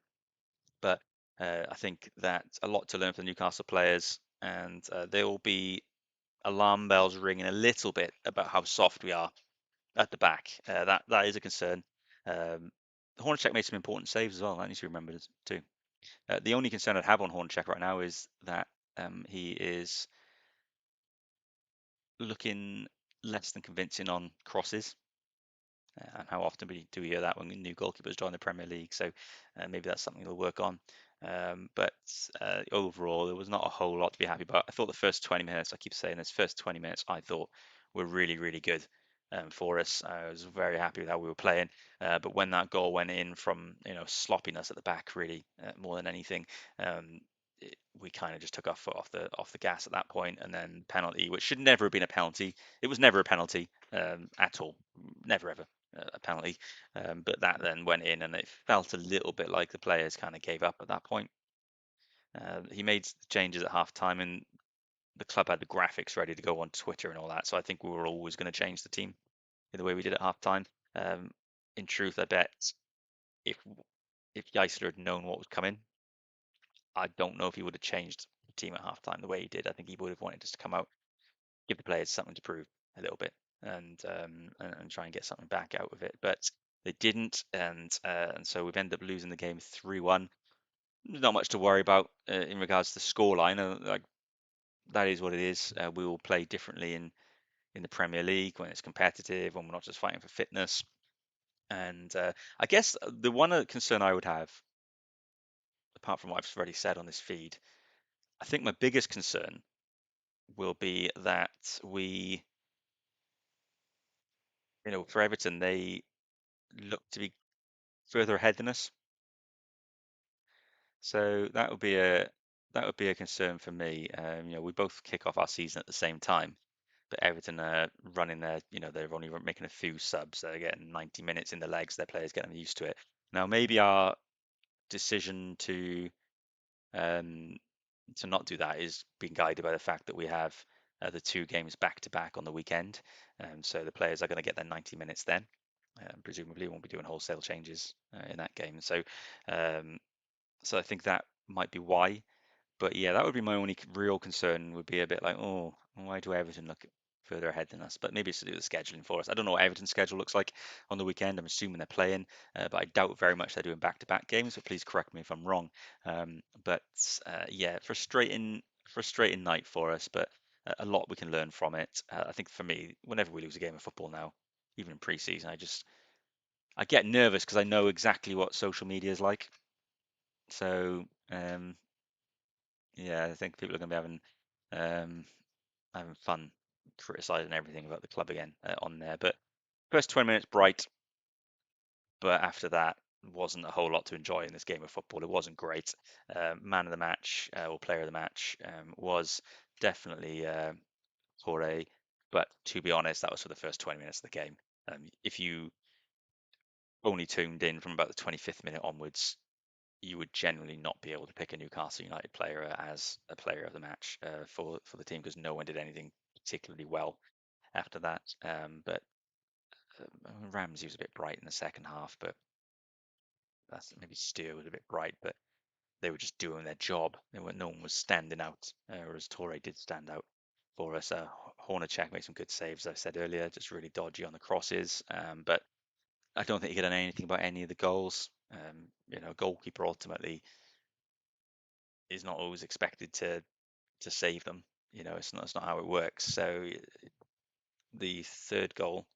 But I think that's a lot to learn for the Newcastle players, and they will be alarm bells ringing a little bit about how soft we are at the back. That is a concern. Um, Hornacek made some important saves as well. That needs to be remembered too. The only concern I'd have on Hornacek right now is that he is looking less than convincing on crosses. And how often do we hear that when new goalkeepers join the Premier League? So maybe that's something we'll work on. But overall, there was not a whole lot to be happy about. I thought the first 20 minutes, I keep saying this, first 20 minutes, I thought were really, really good for us. I was very happy with how we were playing. But when that goal went in from, sloppiness at the back, really, more than anything, we kind of just took our foot off the gas at that point, and then penalty, which should never have been a penalty. It was never a penalty at all, never ever a penalty. But that then went in, and it felt a little bit like the players kind of gave up at that point. He made changes at half time, and the club had the graphics ready to go on Twitter and all that. So I think we were always going to change the team in the way we did at half time. Um, in truth, I bet if if Jaissle had known what was coming, I don't know if he would have changed the team at half time the way he did. I think he would have wanted us to come out, give the players something to prove a little bit, and try and get something back out of it. But they didn't, and so we've ended up losing the game 3-1. Not much to worry about in regards to the scoreline. Like that is what it is. We will play differently in the Premier League when it's competitive, when we're not just fighting for fitness. And I guess the one concern I would have, apart from what I've already said on this feed, I think my biggest concern will be that for Everton, they look to be further ahead than us. So that would be a concern for me. We both kick off our season at the same time, but Everton are running they're only making a few subs. They're getting 90 minutes in the legs. Their players getting used to it. Now, maybe our decision um, to not do that is being guided by the fact that we have the two games back to back on the weekend. So the players are going to get their 90 minutes then. Presumably, won't be doing wholesale changes in that game. Um, so I think that might be why. But yeah, that would be my only real concern. Would be a bit like, oh, why do Everton look further ahead than us? But maybe it's to do with scheduling for us. I don't know what Everton's schedule looks like on the weekend. I'm assuming they're playing, but I doubt very much they're doing back-to-back games. So please correct me if I'm wrong. But yeah, frustrating night for us, but a lot we can learn from it. I think for me, whenever we lose a game of football now, even in pre-season, I get nervous because I know exactly what social media is like. So yeah, I think people are going to be um, having fun criticizing everything about the club again on there. But first 20 minutes bright, but after that wasn't a whole lot to enjoy in this game of football. It wasn't great. Man of the match or player of the match was definitely Torre, but to be honest, that was for the first 20 minutes of the game. If you only tuned in from about the 25th minute onwards, you would generally not be able to pick a Newcastle United player as a player of the match for the team because no one did anything particularly well after that. But Ramsey was a bit bright in the second half, but that's maybe Steer was a bit bright, but they were just doing their job. No one was standing out, whereas Torre did stand out for us. Hornacek made some good saves, as I said earlier, just really dodgy on the crosses. But I don't think he could have done anything about any of the goals. Goalkeeper ultimately is not always expected to save them. It's not how it works. So the third goal,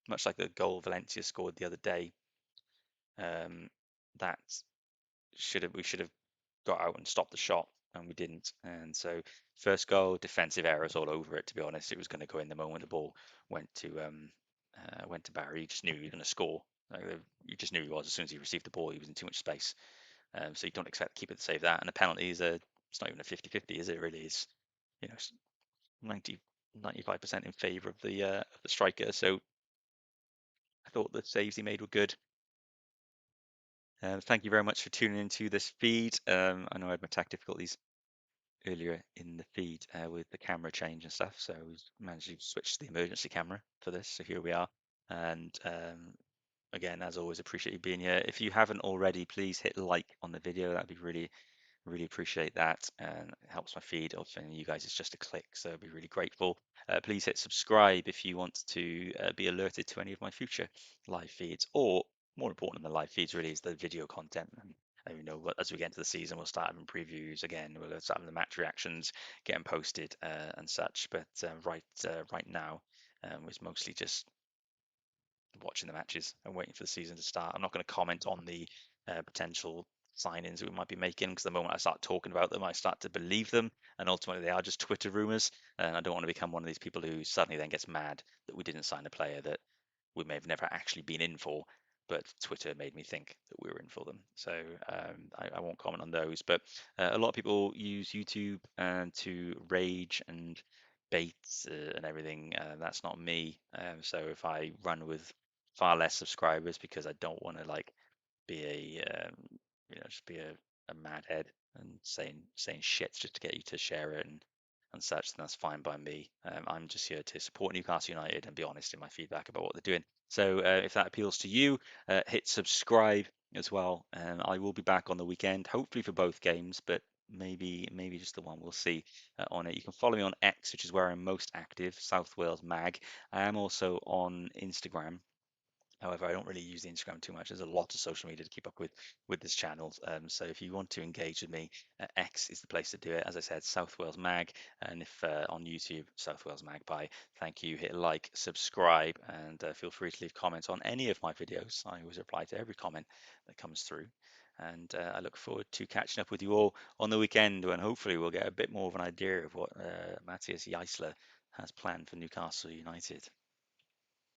much like the goal Valencia scored the other day, um, that we should have got out and stopped the shot, and we didn't. And so first goal, defensive errors all over it. To be honest, it was going to go in the moment the ball went to Barry. You just knew he was going to score. You just knew he was as soon as he received the ball. He was in too much space, so you don't expect the keeper to save that. And the penalty it's not even a 50-50, is it? Really is. 90 95% in favour of the striker. So I thought the saves he made were good. Thank you very much for tuning into this feed. I know I had my tech difficulties earlier in the feed with the camera change and stuff, so we managed to switch to the emergency camera for this. So here we are. And again, as always, appreciate you being here. If you haven't already, please hit like on the video. That'd be really appreciate that, and it helps my feed. Often you guys, it's just a click, so I'd be really grateful. Please hit subscribe if you want to be alerted to any of my future live feeds, or more important than the live feeds, really, is the video content. And as we get into the season, we'll start having previews again. We'll start having the match reactions getting posted and such. But right now, it's mostly just watching the matches and waiting for the season to start. I'm not going to comment on the potential signings that we might be making because the moment I start talking about them, I start to believe them, and ultimately they are just Twitter rumors. And I don't want to become one of these people who suddenly then gets mad that we didn't sign a player that we may have never actually been in for, but Twitter made me think that we were in for them. So I won't comment on those. But a lot of people use YouTube to rage and bait and everything. That's not me. So if I run with far less subscribers because I don't want to like be just be a mad head, and saying shit just to get you to share it and such, then that's fine by me. I'm just here to support Newcastle United and be honest in my feedback about what they're doing. So if that appeals to you, hit subscribe as well. I will be back on the weekend, hopefully for both games, but maybe just the one. We'll see on it. You can follow me on X, which is where I'm most active, South Wales Mag. I am also on Instagram. However, I don't really use the Instagram too much. There's a lot of social media to keep up with this channel. So if you want to engage with me, X is the place to do it. As I said, South Wales Mag, and if on YouTube, South Wales Magpie. Thank you. Hit like, subscribe, and feel free to leave comments on any of my videos. I always reply to every comment that comes through. And I look forward to catching up with you all on the weekend, when hopefully we'll get a bit more of an idea of what Matthias Jaissle has planned for Newcastle United.